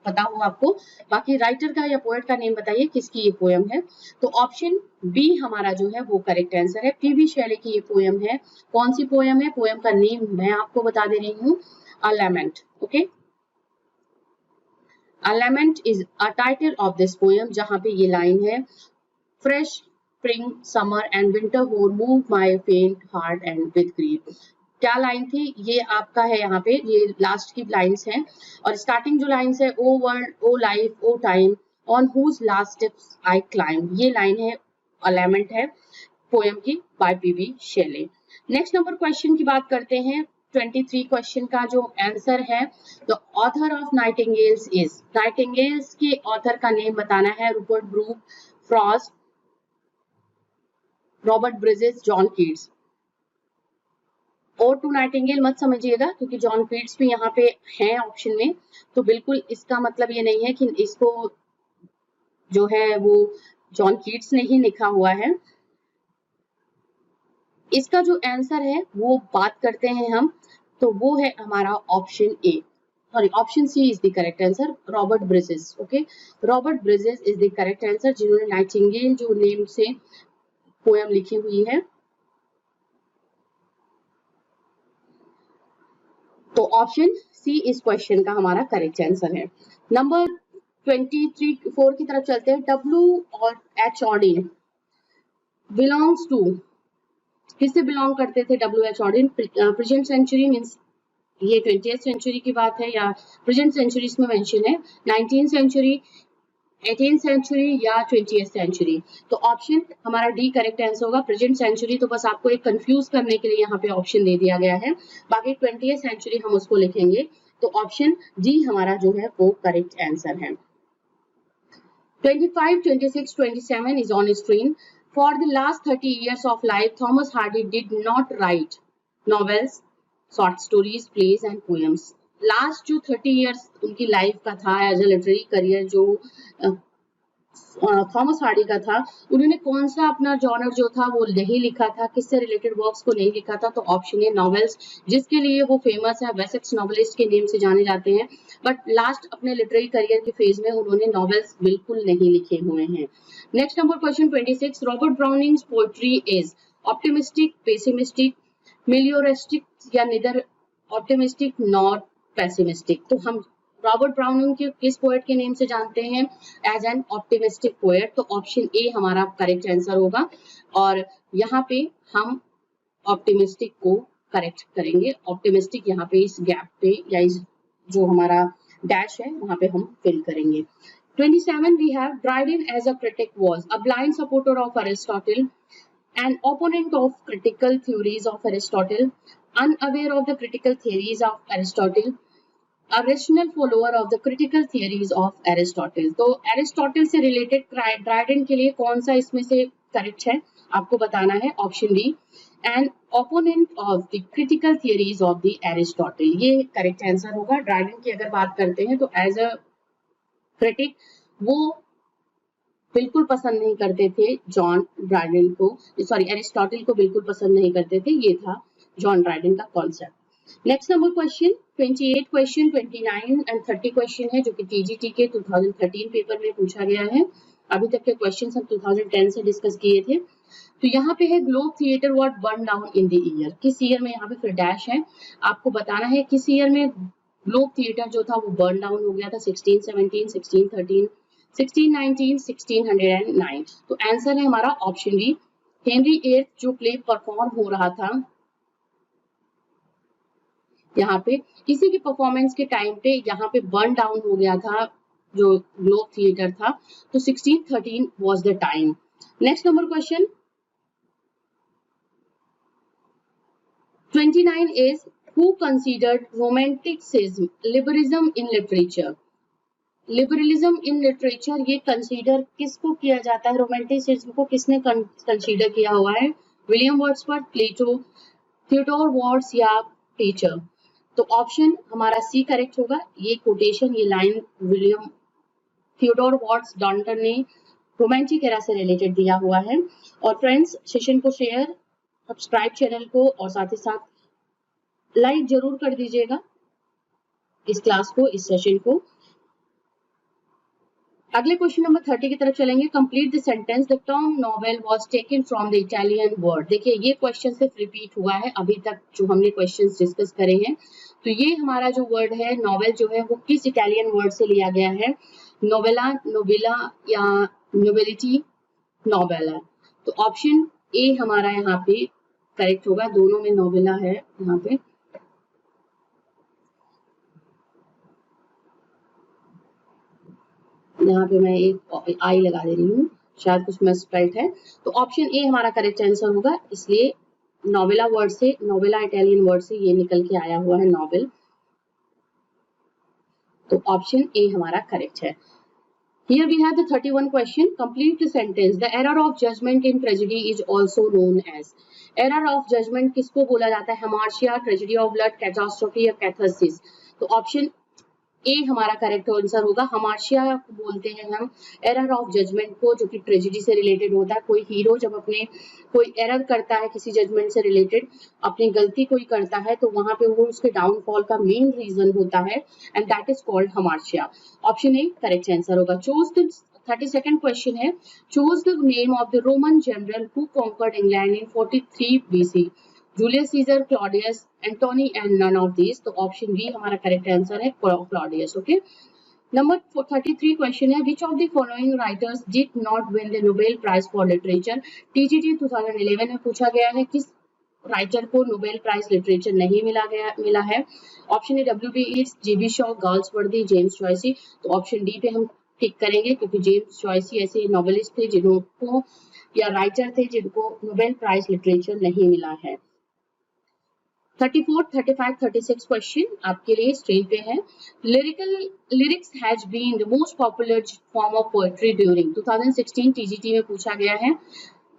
पता हो आपको। बाकी राइटर का या पोएट का नेम बताइए किसकी ये पोयम है। तो ऑप्शन बी हमारा जो है वो करेक्ट आंसर है, पीबी शैले की ये पोयम है। कौन सी पोयम है? पोयम का नेम मैं आपको बता दे रही हूँ, a lament. Okay, a lament is a title of this poem, जहां पे ये लाइन है, fresh spring summer and winter hoar move my faint heart and with grief. क्या लाइन थी, ये आपका है यहाँ पे, ये लास्ट की लाइंस हैं और स्टार्टिंग जो लाइंस है, O world, O life, O time, on whose last steps I climb, ये लाइन है, अलाइनमेंट है पोएम की by PB Shelley. Next number question की बात करते हैं। 23 क्वेश्चन का जो आंसर है, the author of nightingales is, nightingales के ऑथर का नेम बताना है, Rupert Brooke, Frost, Robert Bridges, John Keats. और टू नाइटिंगेल मत समझिएगा क्योंकि जॉन कीट्स भी यहाँ पे हैं ऑप्शन में, तो बिल्कुल इसका मतलब ये नहीं है कि इसको जो है वो जॉन कीट्स ने ही लिखा हुआ है। इसका जो आंसर है वो बात करते हैं हम, तो वो है हमारा option A, sorry option C is the correct answer, Robert Bridges. Okay, Robert Bridges is the correct answer, जिन्होंने नाइटिंगेल जो नेम से पोएम लिखी हुई है। तो ऑप्शन सी इस क्वेश्चन का हमारा करेक्ट आंसर है। नंबर 4 की तरफ चलते हैं। डब्ल्यू और एच ऑर्डिन बिलोंग्स टू, किससे बिलोंग करते थे W H Auden? Present century means ये 20th सेंचुरी की बात है या प्रेजेंट सेंचुरी इसमें मेंशन है, 19th सेंचुरी, 18th सेंचुरी या 20th सेंचुरी। तो ऑप्शन हमारा डी करेक्ट आंसर होगा, प्रेजेंट सेंचुरी तो बस आपको एक कंफ्यूज करने के लिए यहाँ पे ऑप्शन दे दिया गया है, बाकी 20th सेंचुरी हम उसको लिखेंगे। तो ऑप्शन डी हमारा जो है वो करेक्ट आंसर है। 25, 26, 27 is on screen. For the last 30 years of life, Thomas Hardy did not write novels, short stories, plays and poems. Last जो 30 इयर्स उनकी लाइफ का था एज अ लिटरेरी करियर जो थॉमस हार्डी का था, उन्होंने कौन सा अपना जॉनर जो था वो नहीं लिखा था, किससे रिलेटेड वर्क्स को नहीं लिखा था? तो ऑप्शन है नॉवेल्स, जिसके लिए वो फेमस है, वेसेक्स नॉवेलिस्ट के नेम से जाने जाते हैं, बट लास्ट अपने लिटरेरी करियर के फेज में उन्होंने नॉवेल्स बिल्कुल नहीं लिखे हुए हैं। Next number question 26, Robert Browning's poetry is optimistic, pessimistic, melioristic या निदर ऑप्टिमिस्टिक नॉर पेसिमिस्टिक? तो हम रॉबर्ट ब्राउनिंग के किस पोएट के नेम से जानते हैं? As an optimistic poet. तो ऑप्शन ए हमारा करेक्ट आंसर होगा और यहाँ पे हम ऑप्टिमिस्टिक को करेक्ट करेंगे। ऑप्टिमिस्टिक यहाँ पे इस गैप पे या इस जो हमारा डैश है वहां पे हम फिल करेंगे। 27 we have Dryden as a critic was a blind supporter of Aristotle, an opponent of critical theories of Aristotle, unaware of the critical theories of Aristotle, a rational follower of the critical theories of Aristotle। तो Aristotle से related Dryden के लिए कौन सा इसमें से correct है आपको बताना है। Option D, an opponent of the critical theories of the Aristotle, ये करेक्ट आंसर होगा। ड्राइडन की अगर बात करते हैं तो एज अ क्रिटिक वो बिल्कुल पसंद नहीं करते थे जॉन ड्राइडन को, सॉरी एरिस्टोटल को बिल्कुल पसंद नहीं करते थे, ये था जॉन ड्राइडन का concept. Next number question 28 question, 29 and 30 question है जो कि टीजीटी के 2013 पेपर में पूछा गया है। अभी तक के क्वेश्चन हम 2010 से डिस्कस किए थे। तो यहाँ पे है globe theatre what burn down in the year, किस ईयर में, यहाँ पे फिर डैश है, आपको बताना है किस ईयर में ग्लोब थिएटर जो था वो बर्न डाउन हो गया था। 1617, 1613, 1619, 1609। तो आंसर है हमारा ऑप्शन बी, हेनरी VIII जो प्ले परफॉर्म हो रहा था यहाँ पे, किसी के परफॉर्मेंस के टाइम पे यहाँ पे बर्न डाउन हो गया था जो ग्लोब थिएटर था। तो 1613 was the time. Next number question 29 is who considered romanticism liberalism in literature? Liberalism in literature ये कंसीडर किसको किया जाता है? रोमांटिसिज्म को किसने कंसीडर किया हुआ है? विलियम वर्ड्सवर्थ, प्लेटो, थियोडोर वॉर्ड्स या टीचर? तो ऑप्शन हमारा सी करेक्ट होगा। ये कोटेशन, ये लाइन विलियम थियोडोर वॉर्ड्स डॉन्टन ने रोमांटिक एरा से रिलेटेड दिया हुआ है। और फ्रेंड्स सेशन को शेयर, सब्सक्राइब चैनल को और साथ ही साथ लाइक जरूर कर दीजिएगा इस क्लास को, इस सेशन को। अगले क्वेश्चन नंबर 30 की तरफ चलेंगे। Complete the sentence, the term novel was taken from the Italian word. देखिए ये क्वेश्चन सिर्फ रिपीट हुआ है अभी तक जो हमने क्वेश्चंस डिस्कस करे हैं। तो ये हमारा जो वर्ड है नॉवेल जो है वो किस इटालियन वर्ड से लिया गया है? नोवेला, नोबिला या नोबिलिटी, नोवेला? तो ऑप्शन ए हमारा यहाँ पे करेक्ट होगा, दोनों में नोवेला है यहाँ पे। यहाँ पे मैं एक आई लगा दे रही हूँ, शायद कुछ मिसस्पेल्ड है। तो ऑप्शन ए हमारा करेक्ट आंसर होगा, इसलिए नोवेला वर्ड से, नोवेला इटालियन वर्ड से ये निकल के आया हुआ है नोवेल। तो ऑप्शन ए हमारा करेक्ट है। Here we have the 31 question. Complete the sentence. The error of judgment in tragedy is also known as. Error of judgment किसको बोला जाता है? Hamartia, tragedy of blood, catastrophe या catharsis. तो option A हमारा correct answer होगा। हमार्शिया बोलते हैं हम एरर ऑफ जजमेंट को, जो कि ट्रेजेडी से रिलेटेड होता है। कोई हीरो जब अपने कोई एरर करता है किसी जजमेंट से रिलेटेड, अपनी गलती कोई करता है, तो वहां पे वो उसके डाउनफॉल का मेन रीजन होता है, and that is called hamartia. Option A correct answer होगा। चूज द 32nd क्वेश्चन है, choose the name of the Roman general who conquered England in 43 BC। Julius Caesar, Claudius, Antony and none of this. तो option B हमारा correct answer है, Claudius. Okay, number 33 question है, which of the following writers did not win the Nobel prize for literature. TGT 2011 में पूछा गया है, किस writer को नोबेल प्राइज लिटरेचर नहीं मिला है। Option A WB Yeats, JB Shaw, Galsworthy, James Joyce. तो ऑप्शन डी पे हम टिक करेंगे, क्योंकि जेम्स जॉयसी ऐसे नॉवेलिस्ट थे जिनको, या राइटर थे जिनको नोबेल प्राइज लिटरेचर नहीं मिला है। 34, 35, 36 क्वेश्चन आपके लिए स्क्रीन पे है। Lyrics has been the most popular form of poetry during 2016 TGT में पूछा गया है।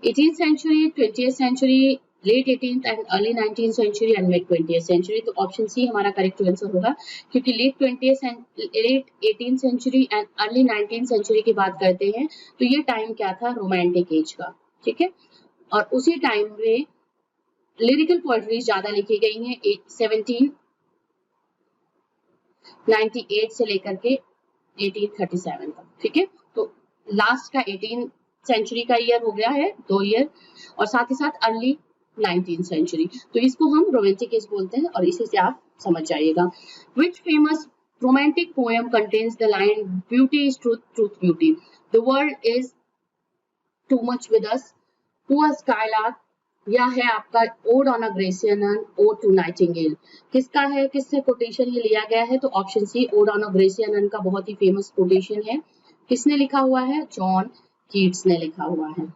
18th century, 20th century, late 18th and early 19th century and mid 20th century. तो ऑप्शन सी हमारा करेक्ट आंसर होगा, क्योंकि late 18th century and early 19th century की बात करते हैं तो ये टाइम क्या था? रोमांटिक एज का, ठीक है। और उसी टाइम में लिरिकल पोएट्री ज्यादा लिखी गई हैं 1798 से लेकर के 1837 तक, ठीक है। तो लास्ट का 18th सेंचुरी का ईयर हो गया है, 2 ईयर, और साथ ही साथ अर्ली 19th सेंचुरी। तो इसको हम रोमांटिक एज बोलते हैं, और इसी से आप समझ जाइएगा। Which famous romantic poem contains the line beauty is truth, truth beauty, the world is too much with us, हुआ स्काईलार्क, या है आपका ode on a Grecian, ode to nightingale. किसका है, किससे कोटेशन ये लिया गया है? तो option C ode on a Grecian का बहुत ही फेमस कोटेशन है। किसने लिखा हुआ है? जॉन कीट्स ने लिखा हुआ है।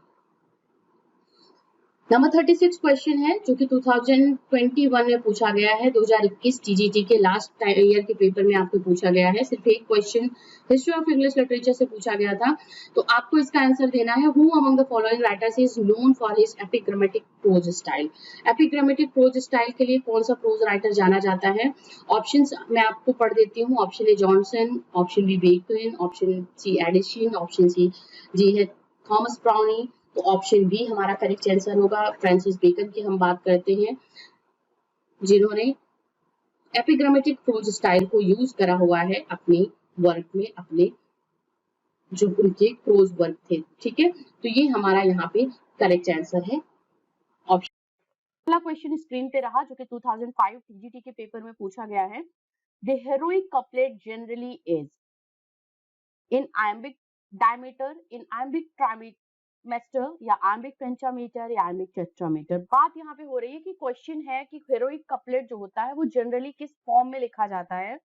नंबर 36 क्वेश्चन है, जो कि 2021 में पूछा गया है। 2021 TGT के लास्ट ईयर के पेपर में आपको पूछा गया है। सिर्फ एक question history of English literature से पूछा गया था, तो आपको इसका आंसर देना है। Who among the following writers is known for his epigrammatic prose style. Epigrammatic prose style के लिए कौन सा प्रोज राइटर जाना जाता है? ऑप्शंस मैं आपको पढ़ देती हूँ। Option A Johnson, option B Bacon, option C Addison, option C जी है थॉमस ब्राउनी। तो ऑप्शन बी हमारा करेक्ट आंसर होगा। फ्रांसिस बेकन की हम बात करते हैं, जिन्होंने एपिग्रामेटिक प्रोज स्टाइल को यूज करा हुआ है अपने वर्क में, अपने जो उनके प्रोज वर्क थे, ठीक है। तो ये हमारा यहाँ पे करेक्ट आंसर है। ऑप्शन पहला क्वेश्चन स्क्रीन पे रहा, जो कि 2005 TGT के पेपर में पूछा गया है। The heroic couplet generally is in iambic diameter, in iambic trimester, या आयम्बिक पेंटामीटर, या आयम्बिक टेट्रामीटर। बात यहाँ पे हो रही है कि क्वेश्चन है कि हेरोइक कपलेट जो होता है वो जनरली किस फॉर्म में लिखा जाता है,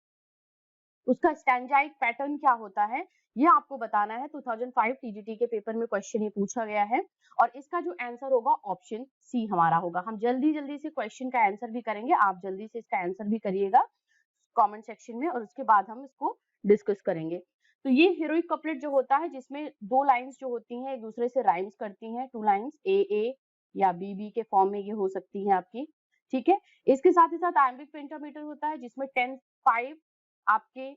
उसका स्टैंजाइक पैटर्न क्या होता है, ये आपको बताना है। 2005 TGT के पेपर में क्वेश्चन ये पूछा गया है, और इसका जो आंसर होगा ऑप्शन सी हमारा होगा। हम जल्दी जल्दी से क्वेश्चन का आंसर भी करेंगे, आप जल्दी से इसका आंसर भी करिएगा कमेंट सेक्शन में, और उसके बाद हम इसको डिस्कस करेंगे। तो ये हीरोइक कपलेट जो होता है, जिसमें दो लाइंस जो होती हैं एक दूसरे से राइम्स करती हैं, टू लाइंस ए या बी के फॉर्म में ये हो सकती है आपकी, ठीक है। इसके साथ ही साथ आयम्बिक पेंटामीटर होता है, जिसमें 5 आपके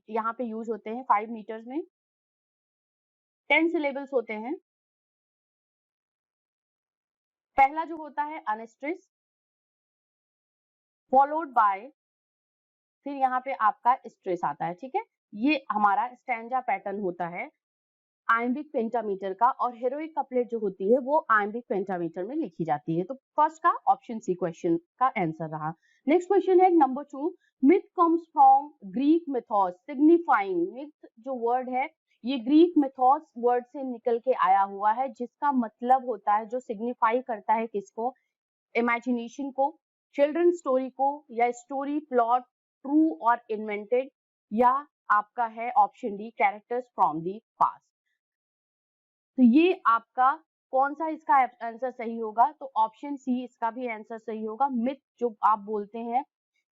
यहाँ पे यूज होते हैं, 5 मीटर्स में 10 सिलेबल्स होते हैं। पहला जो होता है अनस्ट्रेस, फॉलोड बाय, फिर यहाँ पे आपका स्ट्रेस आता है, ठीक है। ये हमारा स्टैंजा पैटर्न होता है आयम्बिक पेंटामीटर का, और हेरोइक कपलेट जो होती है वो आयम्बिक पेंटामीटर में लिखी जाती है। तो फर्स्ट का ऑप्शन सी क्वेश्चन का आंसर रहा। नेक्स्ट क्वेश्चन है number 2, myth comes from Greek mythos signifying. Myth जो वर्ड है ये ग्रीक मिथोस वर्ड से निकल के आया हुआ है, जिसका मतलब होता है, जो सिग्निफाई करता है किसको? इमेजिनेशन को, चिल्ड्रन स्टोरी को, या स्टोरी प्लॉट ट्रू और इन्वेंटेड, या आपका है option D characters from the past. तो ये आपका कौन सा इसका आंसर सही होगा? तो ऑप्शन सी इसका भी आंसर सही होगा। मिथ जो आप बोलते हैं,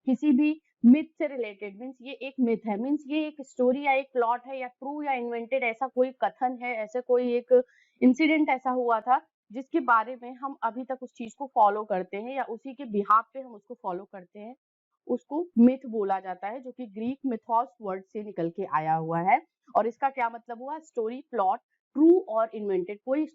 किसी भी मिथ से रिलेटेड, मीन्स ये एक मिथ है, मीन्स ये एक स्टोरी या एक प्लॉट है, या ट्रू या इन्वेंटेड ऐसा कोई कथन है, ऐसा कोई एक इंसिडेंट ऐसा हुआ था जिसके बारे में हम अभी तक उस चीज को फॉलो करते हैं या उसी के बिहाफ पे हम उसको फॉलो करते हैं, उसको मिथ बोला जाता है, जो कि ग्रीक मिथोस वर्ड से निकल के आया हुआ है। और इसका क्या मतलब हुआ? स्टोरी प्लॉट ट्रू और इन्वेंटेड। कोई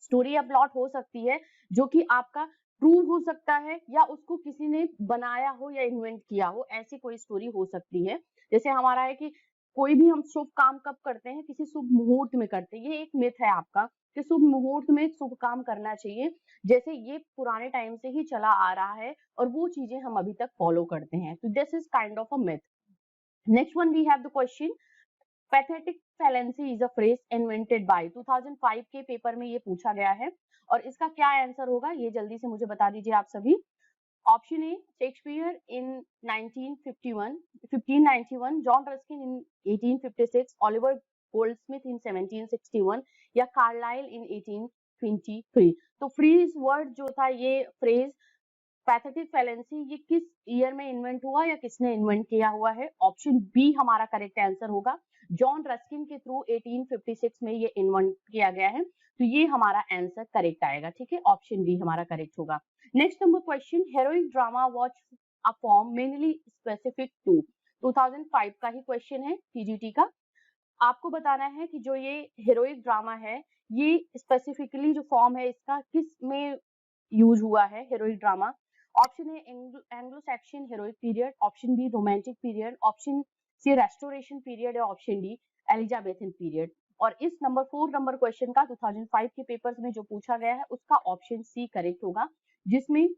स्टोरी या प्लॉट हो सकती है जो कि आपका ट्रू हो सकता है या उसको किसी ने बनाया हो या इन्वेंट किया हो, ऐसी कोई स्टोरी हो सकती है। जैसे हमारा है कि कोई भी हम शुभ काम कब करते हैं? किसी शुभ मुहूर्त में करते हैं। ये एक मिथ है आपका कि शुभ मुहूर्त में शुभ काम करना चाहिए, जैसे ये पुराने टाइम से ही चला आ रहा है और वो चीजें हम अभी तक फॉलो करते हैं। तो this is kind of a myth. Next one we have the question, pathetic fallacy is a phrase invented by. 2005 के पेपर में ये पूछा गया है और इसका क्या आंसर होगा ये जल्दी से मुझे बता दीजिए आप सभी। Option A Shakespeare in 1591, John Ruskin in 1856, Oliver Goldsmith in 1761, या कार्लाइल इन 1823। तो फ्रीज वर्ड जो था, ये फ्रेज पैथेटिक फैलेंसी, ये किस ईयर में इन्वेंट हुआ या किसने इन्वेंट किया हुआ है? ऑप्शन बी हमारा करेक्ट आंसर होगा। जॉन रस्किन के थ्रू 1856 में ये इन्वेंट किया गया है, तो ये हमारा आंसर करेक्ट आएगा। ठीक है, ऑप्शन बी हमारा करेक्ट होगा। Next number question, heroic drama was a form mainly specific to. 2005 का ही क्वेश्चन है टीजीटी का। आपको बताना है कि जो ये हेरोइक ड्रामा है, ये स्पेसिफिकली जो फॉर्म है इसका किस में यूज हुआ है heroic drama? Option A Anglo Saxon heroic period, option B romantic period, option C restoration period, या ऑप्शन डी एलिजाबेथन पीरियड। और इस नंबर 4 नंबर क्वेश्चन का 2005 के पेपर्स में जो पूछा गया है उसका ऑप्शन सी करेक्ट होगा, जिसमें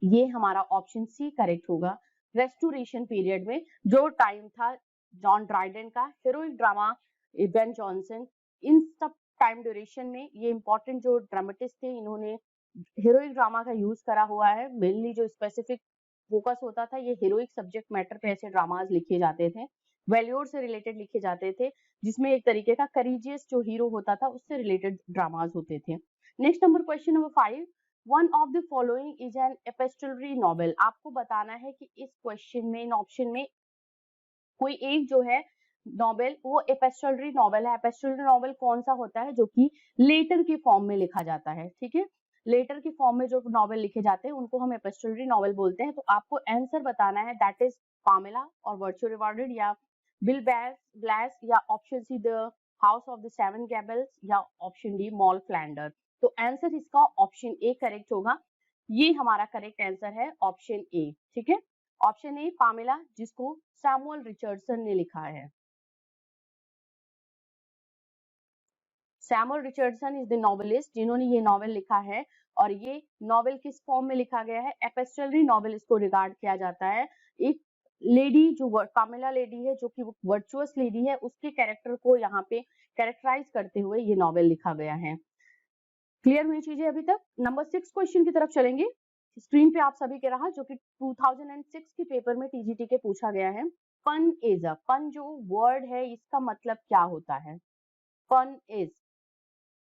ये हमारा ऑप्शन सी करेक्ट होगा। रेस्टोरेशन पीरियड में जो टाइम था जॉन ड्राइडन का, हेरोइक ड्रामा बेन जॉनसन, इन सब टाइम ड्यूरेशन में ये इंपॉर्टेंट जो ड्रामेटिस्ट थे इन्होंने हीरोइक ड्रामा का यूज करा हुआ है। मेनली जो स्पेसिफिक फोकस होता था, ये हीरोइक सब्जेक्ट मैटर पे ऐसे ड्रामाज लिखे जाते थे, वैल्यूर से रिलेटेड लिखे जाते थे, जिसमें एक तरीके का करीजियस जो हीरो होता था उससे रिलेटेड ड्रामाज होते थे। Next number question number 5, one of the following is an epistolary novel. आपको बताना है कि इस क्वेश्चन में इन ऑप्शन में कोई एक जो है नॉवेल वो एपिस्टोलरी नॉवेल है। एपिस्टोलरी नॉवेल कौन सा होता है? जो कि लेटर के फॉर्म में लिखा जाता है। ठीक है, लेटर के फॉर्म में जो नॉवेल लिखे जाते हैं उनको हम एपिस्टोलरी नॉवेल बोलते हैं। तो आपको आंसर बताना है, दैट इज पामेला और वर्चुअल रिवॉर्डेड, या बिल ब्लैस, या option see the house of the seven gables, या ऑप्शन डी मॉल फ्लैंडर। तो आंसर इसका ऑप्शन ए करेक्ट होगा। ये हमारा करेक्ट आंसर है ऑप्शन ए। ठीक है, ऑप्शन ए पामेला, जिसको सैमुअल रिचर्डसन ने लिखा है। Samuel Richardson is the novelist जिन्होंने ये नॉवेल लिखा है, और ये नॉवेल किस फॉर्म में लिखा गया है? एपिस्टोलरी नॉवेल इसको रिगार्ड किया जाता है। एक लेडी जो पामेला लेडी है, जो कि वर्चुअस लेडी है, उसके कैरेक्टर को यहाँ पे कैरेक्टराइज करते हुए ये नॉवेल लिखा गया है। क्लियर हुई चीजें अभी तक? नंबर 6 क्वेश्चन की तरफ चलेंगे। स्क्रीन पे आप सभी के रहा, जो कि 2006 के पेपर में टीजीटी के पूछा गया है। फन इज अ, फन जो वर्ड है इसका मतलब क्या होता है? Pun is,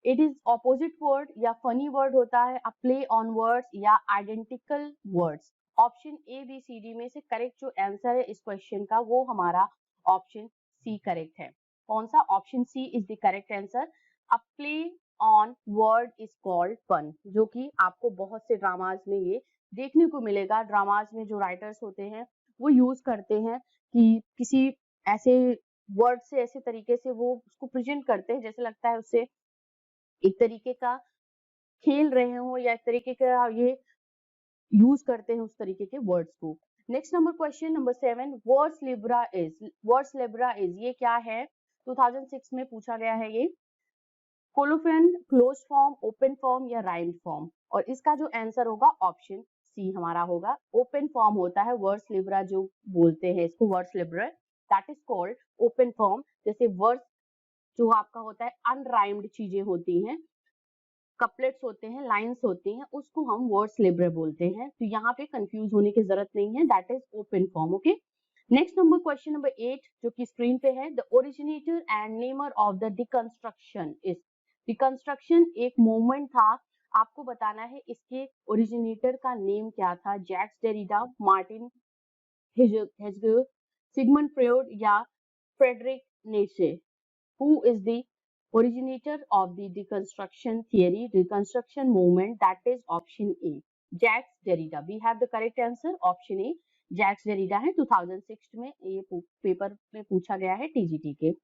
it is opposite word या फनी वर्ड होता है, अ प्ले ऑन वर्ड्स या identical words. Option A B C D में से करेक्ट जो आंसर है इस क्वेश्चन का वो हमारा ऑप्शन सी करेक्ट है। कौन सा? Option C is the correct answer. A play on word is called pun, जो कि आपको बहुत से ड्रामाज में ये देखने को मिलेगा। ड्रामाज में जो राइटर्स होते हैं वो यूज करते हैं कि किसी ऐसे वर्ड से ऐसे तरीके से वो उसको प्रेजेंट करते हैं जैसे लगता है उससे एक तरीके का खेल रहे हो या एक तरीके का ये यूज करते हैं उस तरीके के वर्ड्स को। Next number question number 7, words Libra is, words Libra is ये क्या है? 2006 में पूछा गया है ये। Colophon, close form, open form, या राइम्ड फॉर्म। और इसका जो आंसर होगा ऑप्शन सी हमारा होगा। ओपन फॉर्म होता है वर्ड्स लिब्रा, जो बोलते हैं इसको words Libra, that is called open form. जैसे वर्ड्स जो आपका होता है अनराइम्ड चीजें होती हैं, कपलेट्स होते हैं, लाइंस होती हैं, उसको हम वर्ड्स लिब्रे बोलते हैं। तो यहाँ पे कंफ्यूज होने की जरूरत नहीं है, that is open form. Okay, next number question number 8 जो कि स्क्रीन पे है, the originator and Neymar of the deconstruction is. Deconstruction एक मूवमेंट था, आपको बताना है इसके ओरिजिनेटर का नेम क्या था। Jacques Derrida, Martin Heidegger, Sigmund Freud या Friedrich Nietzsche. Who is the originator of the deconstruction theory, reconstruction movement? That is option A, Jacques Derrida. We have the correct answer, option A, Jacques Derrida है। 2006 में ये paper में पूछा गया है TGT के।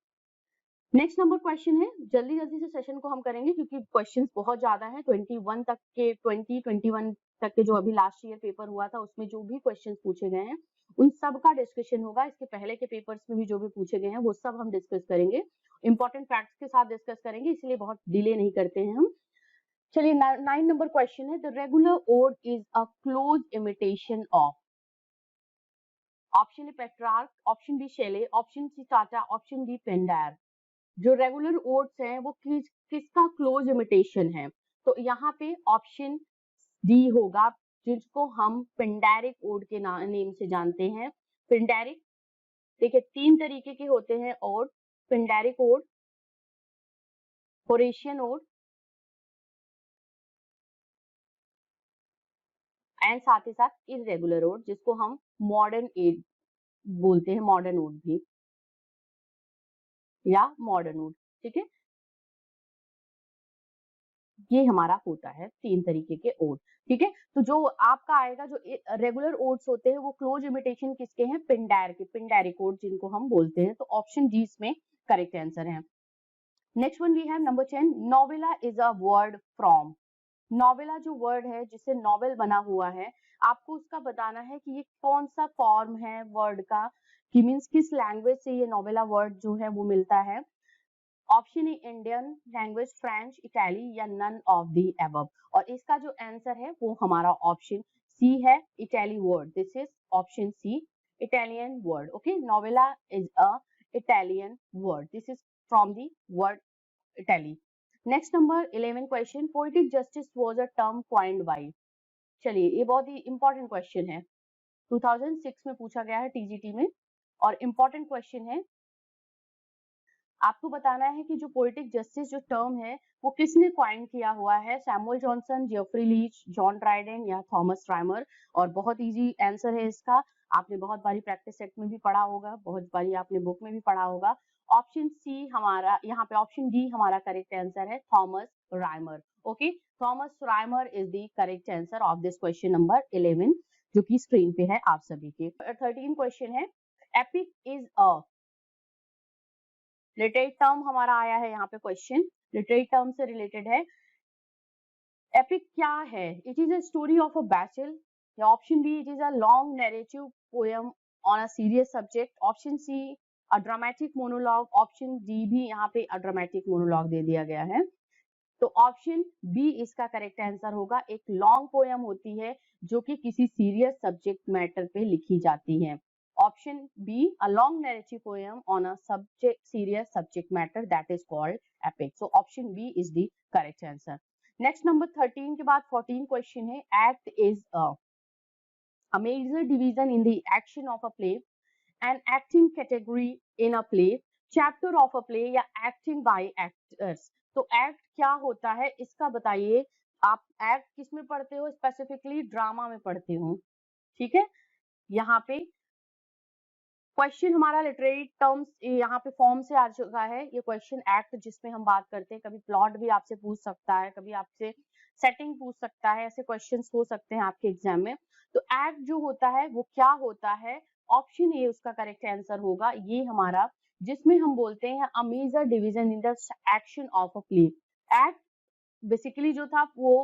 Next number question है, जल्दी जल्दी से सेशन को हम करेंगे क्योंकि क्वेश्चंस बहुत ज्यादा हैं। 21 तक के 2021 तक के जो अभी लास्ट ईयर पेपर हुआ था उसमें जो भी क्वेश्चंस पूछे गए हैं उन सब का डिस्कशन होगा। इसके पहले के पेपर्स में भी जो भी पूछे गए हैं वो सब हम डिस्कस करेंगे, इंपॉर्टेंट फैक्ट्स के साथ डिस्कस करेंगे, इसलिए बहुत डिले नहीं करते हैं हम। चलिए 9 नंबर क्वेश्चन है, the regular ode is a close imitation of. Option A Petrarch, option B Shelley, option C Tata, option D Pindar. जो रेगुलर ओड्स हैं वो किसका क्लोज इमिटेशन है? तो यहाँ पे ऑप्शन डी होगा, जिसको हम पिंडारिक ओड के नेम से जानते हैं। पिंडारिक, देखिए 3 तरीके के होते हैं ode, Pindaric ode, Horatian ode and साथ ही साथ इरेगुलर ओड, जिसको हम मॉडर्न एड बोलते हैं, मॉडर्न ओड भी या मॉडर्न ओड। ठीक है, ये हमारा होता है 3 तरीके के ओड। ठीक है, तो जो आपका आएगा, जो रेगुलर ओड्स होते हैं वो क्लोज इमिटेशन किसके हैं? पिंडार के, पिंडारिक ओड जिनको हम बोलते हैं। तो ऑप्शन डी इसमें करेक्ट आंसर है। Next one we have number 10, novella is a word from. Novella जो वर्ड है जिससे नॉवेल बना हुआ है, आपको उसका बताना है कि ये कौन सा फॉर्म है वर्ड का, कि मीन्स किस लैंग्वेज से ये नोवेला वर्ड जो है वो मिलता है। ऑप्शन ए इंडियन लैंग्वेज, फ्रेंच, इटाली या नन ऑफ द अबव। और इसका जो आंसर है वो हमारा ऑप्शन सी है, Italy word. This is option C, Italian word. Okay, novella is a Italian word, this is from the word Italy. Next number 11 question, poetic justice was a term coined by. चलिए ये बहुत ही important question है, 2006 में पूछा गया है TGT में और इंपॉर्टेंट क्वेश्चन है। आपको बताना है कि जो पोएटिक जस्टिस जो टर्म है वो किसने क्वाइन किया हुआ है। Samuel Johnson, Jeffrey Leech, John Dryden या थॉमस राइमर। और बहुत इजी आंसर है इसका, आपने बहुत बारी प्रैक्टिस सेट में भी पढ़ा होगा, बहुत बारी आपने बुक में भी पढ़ा होगा। ऑप्शन सी हमारा, यहाँ पे ऑप्शन डी हमारा करेक्ट आंसर है, Thomas Rymer. Okay, Thomas Rymer is the correct answer of this question number 11 जो कि स्क्रीन पे है आप सभी के। 13 क्वेश्चन है, epic is a literary term हमारा आया है यहाँ पे क्वेश्चन, लिटरेरी टर्म से रिलेटेड है। एपिक क्या है? It is a story of a battle, या option B it is a long narrative poem on a serious subject, option C a dramatic monologue, option D भी यहाँ पे अ dramatic monologue दे दिया गया है। तो ऑप्शन बी इसका करेक्ट आंसर होगा। एक लॉन्ग पोएम होती है जो कि किसी सीरियस सब्जेक्ट मैटर पे लिखी जाती है। Option B, a long narrative poem on a serious subject matter, that is called epic. So option B is the correct answer. Next number 13 के बाद 14 question है, act is a major division in the action of a play, an acting category in a play, chapter of a play या acting by actors. तो act क्या होता है इसका बताइए। आप act किस में पढ़ते हो? स्पेसिफिकली ड्रामा में पढ़ते हो। ठीक है, यहाँ पे क्वेश्चन हमारा लिटरेरी टर्म्स यहाँ पे फॉर्म से आ चुका है। ये क्वेश्चन एक्ट जिसमें हम बात करते हैं, कभी प्लॉट भी आपसे पूछ सकता है, कभी आपसे सेटिंग पूछ सकता है, ऐसे क्वेश्चंस हो सकते हैं आपके एग्जाम में। तो एक्ट जो होता है वो क्या होता है? ऑप्शन ए उसका करेक्ट आंसर होगा। ये हमारा जिसमें हम बोलते हैं a major division in the action of a play. Act basically जो था वो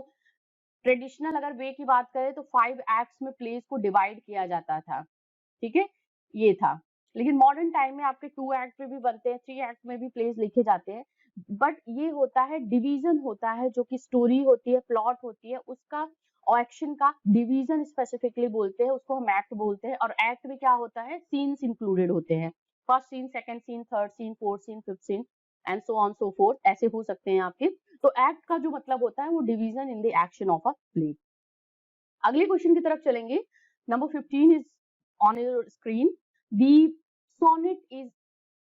ट्रेडिशनल अगर वे की बात करें तो 5 एक्ट्स में प्लेस को डिवाइड किया जाता था। ठीक है, ये था। लेकिन मॉडर्न टाइम में आपके 2 एक्ट में भी बनते हैं, 3 एक्ट में भी प्लेस लिखे जाते हैं, बट ये होता है डिवीजन होता है, जो कि स्टोरी होती है, प्लॉट होती है, उसका और एक्शन का डिवीजन स्पेसिफिकली बोलते हैं, उसको हम एक्ट बोलते हैं। और एक्ट में क्या होता है? सीन्स इंक्लूडेड होते हैं, first scene, second scene, third scene, fourth scene, fifth scene and so on so fourth, ऐसे हो सकते हैं आपके। तो एक्ट का जो मतलब होता है वो division in the action of a play. अगले क्वेश्चन की तरफ चलेंगे। Number 15 is on your screen. The sonnet is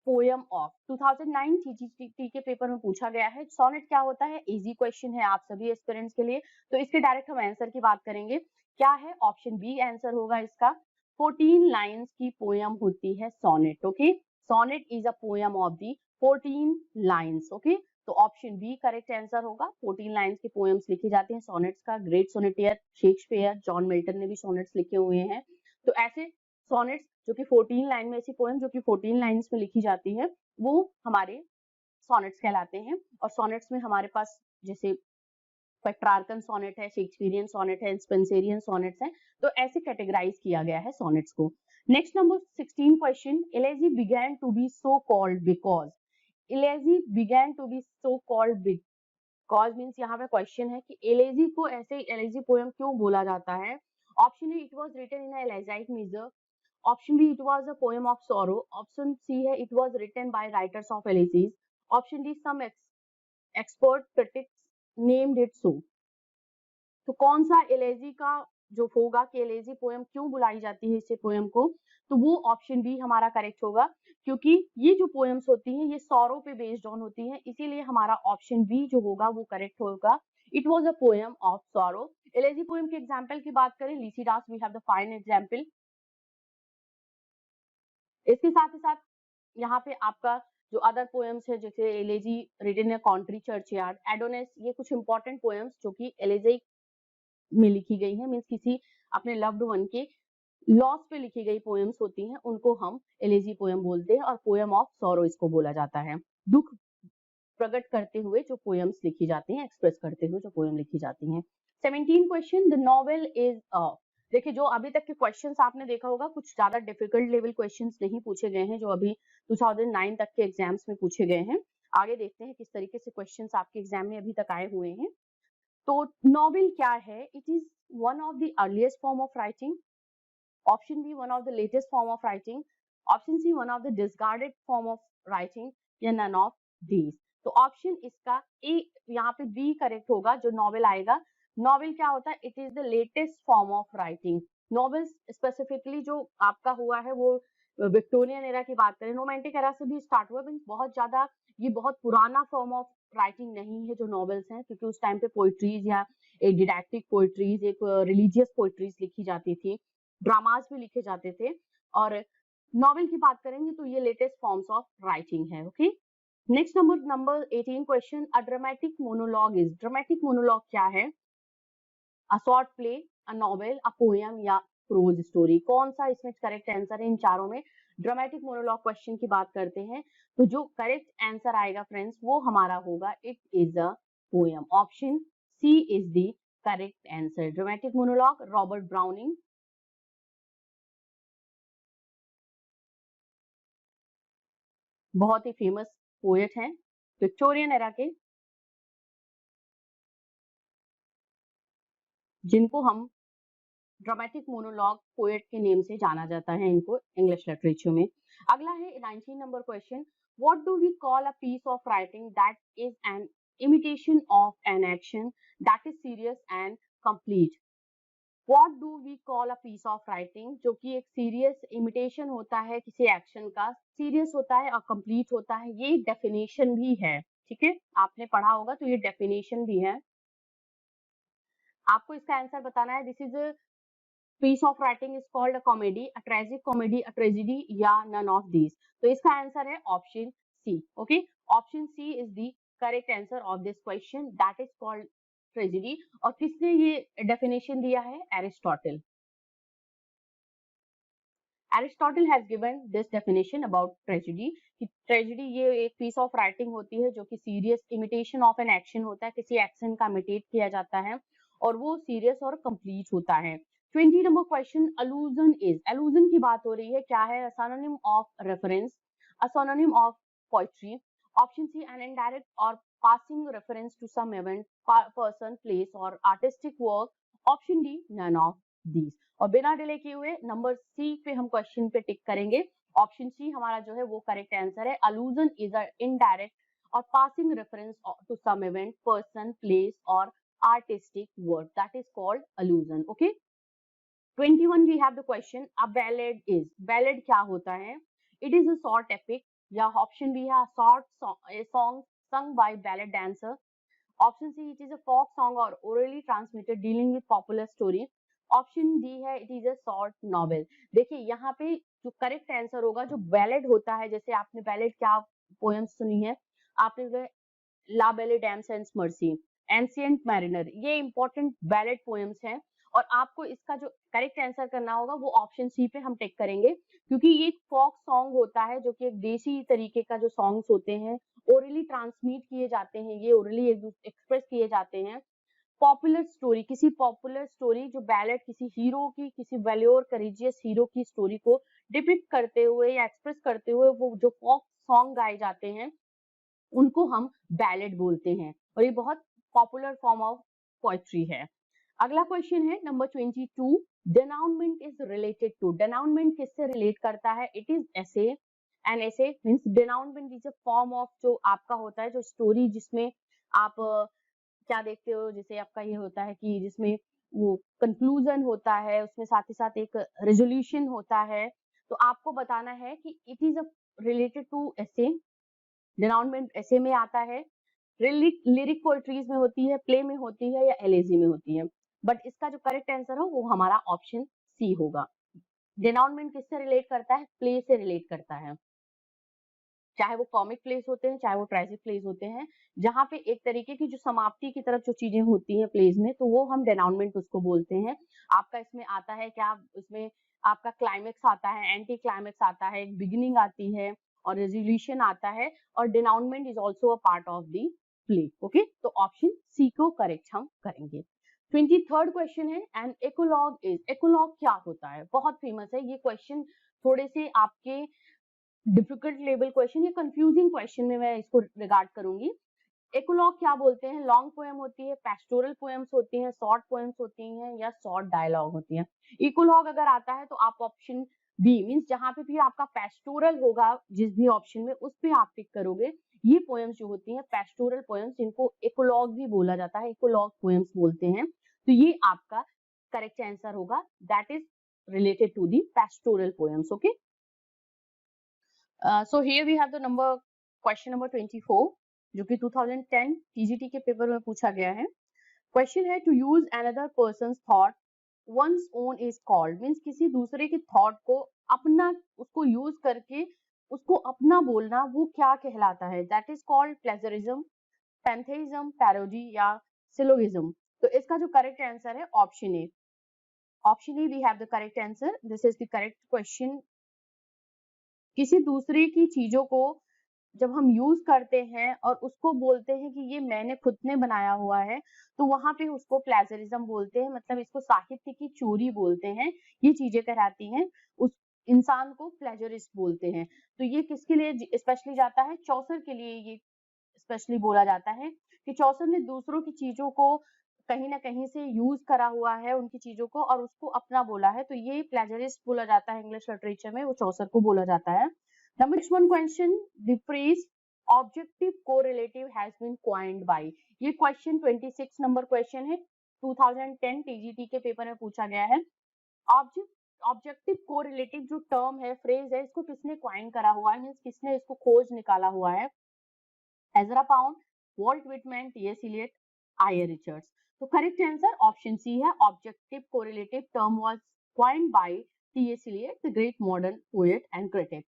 poem of 2009 TGT के पेपर में पूछा गया है। सोनेट क्या होता है? इजी क्वेश्चन है आप सभी एस्पिरेंट्स के लिए, तो इसके डायरेक्ट हम आंसर की बात करेंगे। क्या है? ऑप्शन बी आंसर होगा इसका। 14 लाइंस की पोएम होती है sonnet. Okay, sonnet is a poem of the 14 lines. Okay, तो ऑप्शन बी करेक्ट आंसर होगा। 14 लाइंस की पोएम्स लिखी जाती हैं सोनेट्स का। ग्रेट सोनेटियर शेक्सपियर, जॉन मिल्टन ने भी सोनेट्स लिखे हुए हैं। तो ऐसे सोनेट्स जो कि 14 लाइन में, ऐसी पोएम जो कि 14 लाइंस में लिखी जाती है वो हमारे सोनेट्स कहलाते हैं। और सोनेट्स में हमारे पास जैसे पेट्रार्कन सोनेट है, शेक्सपियरियन सोनेट है, स्पेंसरियन सोनेट्स हैं, तो ऐसे कैटेगराइज किया गया है सोनेट्स को। Next number 16 question. Elegy began to be so called because. Elegy began to be so called because means यहाँ पे क्वेश्चन है कि एलेजी को ऐसे एलेजी पोएम क्यों बोला जाता है। Option A, it was written in elegiac measure. Option B, it was a poem of sorrow. Option C है, it was written by writers of elegies. Option D, some expert critics named it so. तो कौन सा elegy का जो होगा कि elegy poem क्यों बुलाई जाती है इसे पोएम को, तो वो ऑप्शन बी हमारा करेक्ट होगा, क्योंकि ये जो पोएम्स होती हैं ये सॉरो पे बेस्ड ऑन होती हैं, इसीलिए हमारा ऑप्शन बी जो होगा वो करेक्ट होगा। It was a poem of sorrow. Elegy poem के एग्जांपल की बात करें, Lycidas we have the fine example. इसके साथ ही साथ यहाँ पे आपका जो अदर पोएम्स है जैसे elegy written in country churchyard, Adonais, ये कुछ इंपॉर्टेंट पोएम्स जो कि एलेजी में लिखी गई है, मीन्स किसी अपने लव्ड वन के लॉस पे लिखी गई पोएम्स होती हैं, उनको हम एलेजी पोएम बोलते हैं। और पोएम ऑफ सॉरो इसको बोला जाता है, दुख प्रकट करते हुए जो पोएम्स लिखी जाती हैं, एक्सप्रेस करते हुए जो पोएम लिखी जाती हैं। 17 क्वेश्चन। द नॉवेल इज देखिए, जो अभी तक के क्वेश्चंस आपने देखा होगा कुछ ज्यादा डिफिकल्ट लेवल क्वेश्चंस नहीं पूछे गए हैं जो अभी 2009 तक के एग्जाम्स में पूछे गए हैं। आगे देखते हैं किस तरीके से क्वेश्चंस आपके एग्जाम में अभी तक आए हुए हैं। तो नॉवेल क्या है? It is one of the earliest form of writing. Option B, one of the latest form of writing. Option C, one of the discarded form of writing, या नन ऑफ दीज। तो option इसका A यहाँ पे B correct होगा, जो novel आएगा। Novel क्या होता है? It is the latest form of writing. Novels specifically जो आपका हुआ है वो विक्टोरियन एरा की बात करें, रोमांटिक एरा से भी स्टार्ट हुआ, मीन्स बहुत ज्यादा ये बहुत पुराना फॉर्म ऑफ राइटिंग नहीं है जो नॉवेल्स हैं, क्योंकि उस टाइम पे पोइट्रीज या एक डिडैक्टिक पोइट्रीज, एक रिलीजियस पोइट्रीज लिखी जाती थी, ड्रामास भी लिखे जाते थे। और नॉवेल की बात करेंगे तो ये लेटेस्ट फॉर्म्स ऑफ राइटिंग है। Okay, next number 18 question. A dramatic monologue is. Dramatic monologue क्या है? A short play, a novel, a poem या प्रोज स्टोरी। कौन सा इसमें करेक्ट आंसर है इन चारों में? ड्रामेटिक मोनोलॉग क्वेश्चन की बात करते हैं तो जो करेक्ट आंसर आएगा फ्रेंड्स वो हमारा होगा it is a poem. Option C is the correct answer. Dramatic monologue, Robert Browning, बहुत ही फेमस पोएट हैं विक्टोरियन एरा के, जिनको हम ड्रामेटिक मोनोलॉग पोएट के नेम से जाना जाता है इनको इंग्लिश लिटरेचर में। अगला है 19 number question. What do we call a piece of writing that is an imitation of an action that is serious and complete. What do we call a piece of writing, जो कि एक serious imitation होता है किसी action का, serious होता है और कंप्लीट होता है। ये डेफिनेशन भी है, ठीक है, आपने पढ़ा होगा तो ये डेफिनेशन भी है। आपको इसका आंसर बताना है। This is piece of writing is called a comedy, a tragic comedy, a tragedy या none of these। तो इसका आंसर है option C. Okay, option C is the correct answer of this question, that is called tragedy. और किसने ये definition दिया है? Aristotle. Aristotle has given this definition about tragedy कि ट्रेजेडी ये एक पीस ऑफ राइटिंग होती है जो कि serious imitation of an action होता है, किसी एक्शन का इमिटेट किया जाता है और वो सीरियस और कंप्लीट होता है। 20 number question. Allusion is. Allusion की बात हो रही है, क्या है? Synonym of reference, a synonym of poetry. Option C, an indirect और passing reference to some event, person, place और artistic work. Option D, none of these. और बिना डिले किए हुए नंबर सी पे हम क्वेश्चन पे टिक करेंगे। ऑप्शन सी हमारा जो है वो करेक्ट आंसर है। Allusion is a indirect or passing reference to some event, person, place or artistic work, that is called allusion. Okay, 21 we have the question, a ballad is, ballad क्या होता है? It is a short epic, या option B है short song, a song sung by ballad dancer. Option C, it is a folk song और orally transmitted dealing with popular story. Option D है, it is a short novel. देखिए यहाँ पे जो correct answer होगा, जो ballad होता है, जैसे आपने बैलेड क्या पोएम्स सुनी है, आपने ला बेले dam sense mercy, ancient mariner, ये इंपॉर्टेंट बैलेड पोएम्स हैं. और आपको इसका जो करेक्ट आंसर करना होगा वो ऑप्शन सी पे हम टिक करेंगे, क्योंकि ये एक फोक सॉन्ग होता है जो कि एक देसी तरीके का जो सॉन्ग्स होते हैं, ओरली ट्रांसमिट किए जाते हैं, ये ओरली एक्सप्रेस किए जाते हैं. पॉपुलर स्टोरी, किसी पॉपुलर स्टोरी जो बैलेड किसी हीरो की, किसी वैल्योर करेजियस हीरो की स्टोरी को डिपिक्ट करते हुए या एक्सप्रेस करते हुए वो जो फोक सॉन्ग गाए जाते हैं उनको हम बैलेड बोलते हैं, और ये बहुत पॉपुलर फॉर्म ऑफ पोएट्री है. अगला क्वेश्चन है number 22, denouement is related to, denouement किससे रिलेट करता है? It is essay. And essay means denouement is a form of जो आपका होता है जो स्टोरी, जिसमें आप क्या देखते हो, जैसे आपका ये होता है कि जिसमें वो कंक्लूजन होता है, उसमें साथ ही साथ एक रेजोल्यूशन होता है. तो आपको बताना है कि it is a related to essay. Denouement ऐसे में आता है, लिरिक पोएट्रीज में होती है, प्ले में होती है या एलेजी में होती है. बट इसका जो करेक्ट आंसर हो वो हमारा ऑप्शन सी होगा. डेनाउनमेंट किससे रिलेट करता है? प्ले से रिलेट करता है, चाहे वो कॉमिक प्लेस होते हैं चाहे वो ट्रेजिक प्लेस होते हैं, जहां पे एक तरीके की जो समाप्ति की तरफ जो चीजें होती हैं प्लेस में, तो वो हम डेनाउनमेंट उसको बोलते हैं. आपका इसमें आता है क्या, इसमें आपका क्लाइमेक्स आता है, एंटी क्लाइमेक्स आता है, एक बिगिनिंग आती है और रेजोल्यूशन आता है, और denouement is also a part of the play. Okay, तो ऑप्शन सी को करेक्ट हम करेंगे. 23rd क्वेश्चन है, एन एकोलॉग इज, एकोलॉग क्या होता है? बहुत फेमस है ये क्वेश्चन, थोड़े से आपके डिफिकल्ट लेवल क्वेश्चन या कंफ्यूजिंग क्वेश्चन में मैं इसको रिगार्ड करूंगी. एकोलॉग क्या बोलते हैं? लॉन्ग पोएम होती है, पेस्टोरल पोएम्स होती हैं, शॉर्ट पोएम्स होती हैं या शॉर्ट डायलॉग होती हैं. इकोलॉग अगर आता है तो आप ऑप्शन बी मींस जहां पे भी आपका पेस्टोरल होगा जिस भी ऑप्शन में, उस पे आप टिक करोगे. ये पोएम्स जो होती हैं पेस्टोरल पोएम्स, इनको इकोलॉग भी बोला जाता है, इकोलॉग पोएम्स बोलते हैं. तो ये आपका करेक्ट आंसर होगा, that is related to the pastoral poems. Okay, so here we have the number question number 24 जो कि 2010 TGT के पेपर में पूछा गया है. क्वेश्चन है, to use another person's thought one's own is called, means किसी दूसरे के थॉट को अपना, उसको यूज करके उसको अपना बोलना, वो क्या कहलाता है? That is called plagiarism, pantheism, parody या सिलोगिज्म. तो इसका जो करेक्ट आंसर है option A. Option A we have the correct answer, this is the correct question. किसी दूसरे की चीजों को जब हम यूज करते हैं और उसको बोलते हैं कि ये मैंने खुद ने बनाया हुआ है, तो वहां पे उसको प्लेजरिज्म बोलते हैं, मतलब इसको साहित्य की चोरी बोलते हैं. ये चीजें कहलाती हैं, उस इंसान को प्लेजरिस्ट बोलते हैं. तो ये किसके लिए स्पेशली जाता है? चौसर के लिए ये स्पेशली बोला जाता है कि चौसर ने दूसरों की चीजों को कहीं ना कहीं से यूज करा हुआ है, उनकी चीजों को, और उसको अपना बोला है. तो ये प्लेजरिस्ट बोला जाता है इंग्लिश लिटरेचर में, वो चौसर को बोला जाता है. Number 1 question, the phrase objective correlative has been coined by, ये क्वेश्चन 26 नंबर क्वेश्चन है, 2010 TGT के पेपर में पूछा गया है. ऑब्जेक्टिव कोरिलेटिव जो टर्म है, फ्रेज है, इसको किसने क्वाइन करा हुआ है, मींस किसने इसको खोज निकाला हुआ है? Ezra Pound, Walt Whitman, T S. Eliot, I A. Richards. तो करेक्ट आंसर ऑप्शन सी है, objective correlative term was coined by T S. Eliot, the great modern poet and critic.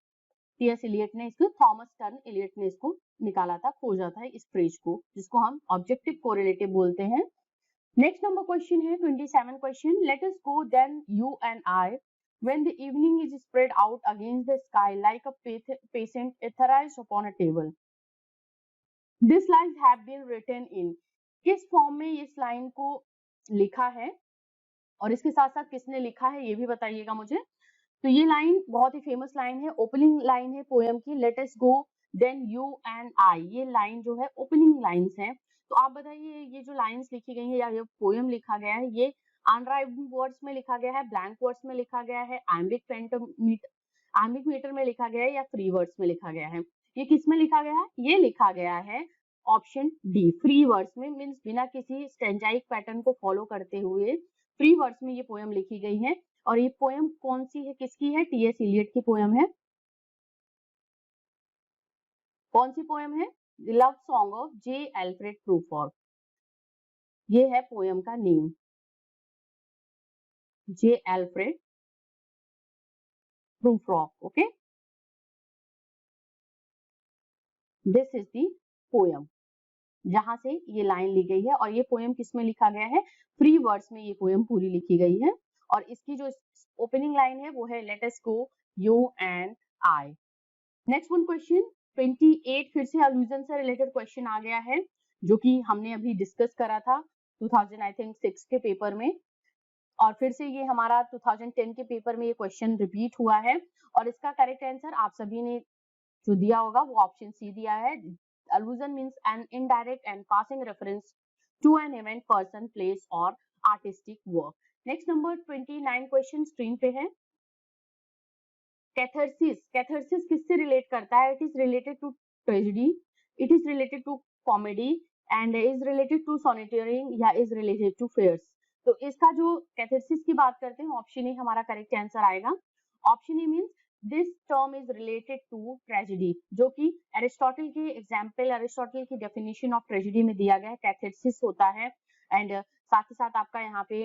T S. Eliot ने इसको, थॉमस टर्न इलियट ने इसको निकाला था, खोजा था इस फ्रेज को, जिसको हम ऑब्जेक्टिव कोरिलेटिव बोलते हैं. नेक्स्ट नंबर क्वेश्चन है 27 question, let us go then you and I when the evening is spread out against the sky like a patient etherized upon a table. This lines have been written in, किस form में इस line को लिखा है और इसके साथ साथ किसने लिखा है ये भी बताइएगा मुझे. तो ये लाइन बहुत ही फेमस लाइन है, ओपनिंग लाइन है पोएम की, let us go then you and I. ये लाइन जो है ओपनिंग लाइंस है. तो आप बताइए ये जो लाइंस लिखी गई है या ये पोएम लिखा गया है, ये अनराइम्ड वर्ड्स में लिखा गया है, ब्लैंक वर्ड्स में लिखा गया है, आइम्बिक मीटर में लिखा गया है या फ्री वर्ड्स में लिखा गया है? ये किस में लिखा गया है? ये लिखा गया है ऑप्शन डी, फ्री वर्स में, मीन्स बिना किसी स्टेंजाइक पैटर्न को फॉलो करते हुए फ्री वर्स में ये पोयम लिखी गई है। और ये पोयम कौन सी है, किसकी है? टी एस इलियट की पोयम है। कौन सी पोयम है? The love song of J Alfred Prufrock, ये है पोयम का name, J Alfred Prufrock. Okay, this is the poem जहां से ये लाइन ली गई है। और ये पोयम किस में लिखा गया है? फ्री वर्ड्स में ये पोयम पूरी लिखी गई है। और इसकी जो ओपनिंग लाइन है वो है late us go you and I. Next one question 28, फिर से अलूजन से रिलेटेड क्वेश्चन आ गया है जो कि हमने अभी डिस्कस करा था 2000 आई थिंक 6 के पेपर में, और फिर से ये हमारा 2010 के पेपर में ये क्वेश्चन रिपीट हुआ है। और इसका करेक्ट आंसर आप सभी ने जो दिया होगा वो ऑप्शन सी दिया है। Allusion means an indirect and passing reference to an event, person, place or artistic work. Next number 29 question screen पे है। कैथारसिस, कैथारसिस किससे रिलेट करता है? It is related to tragedy, it is related to comedy and is related to sonneteering या is related to fears. तो इसका जो catharsis की बात करते हैं ऑप्शन ए हमारा करेक्ट आंसर आएगा। Option A means this term is related to tragedy, जो कि एरिस्टोटल के एग्जाम्पल, एरिस्टोटल की डेफिनेशन ऑफ ट्रेजेडी में दिया गया है, कैथारसिस होता है। एंड साथ ही साथ आपका यहाँ पे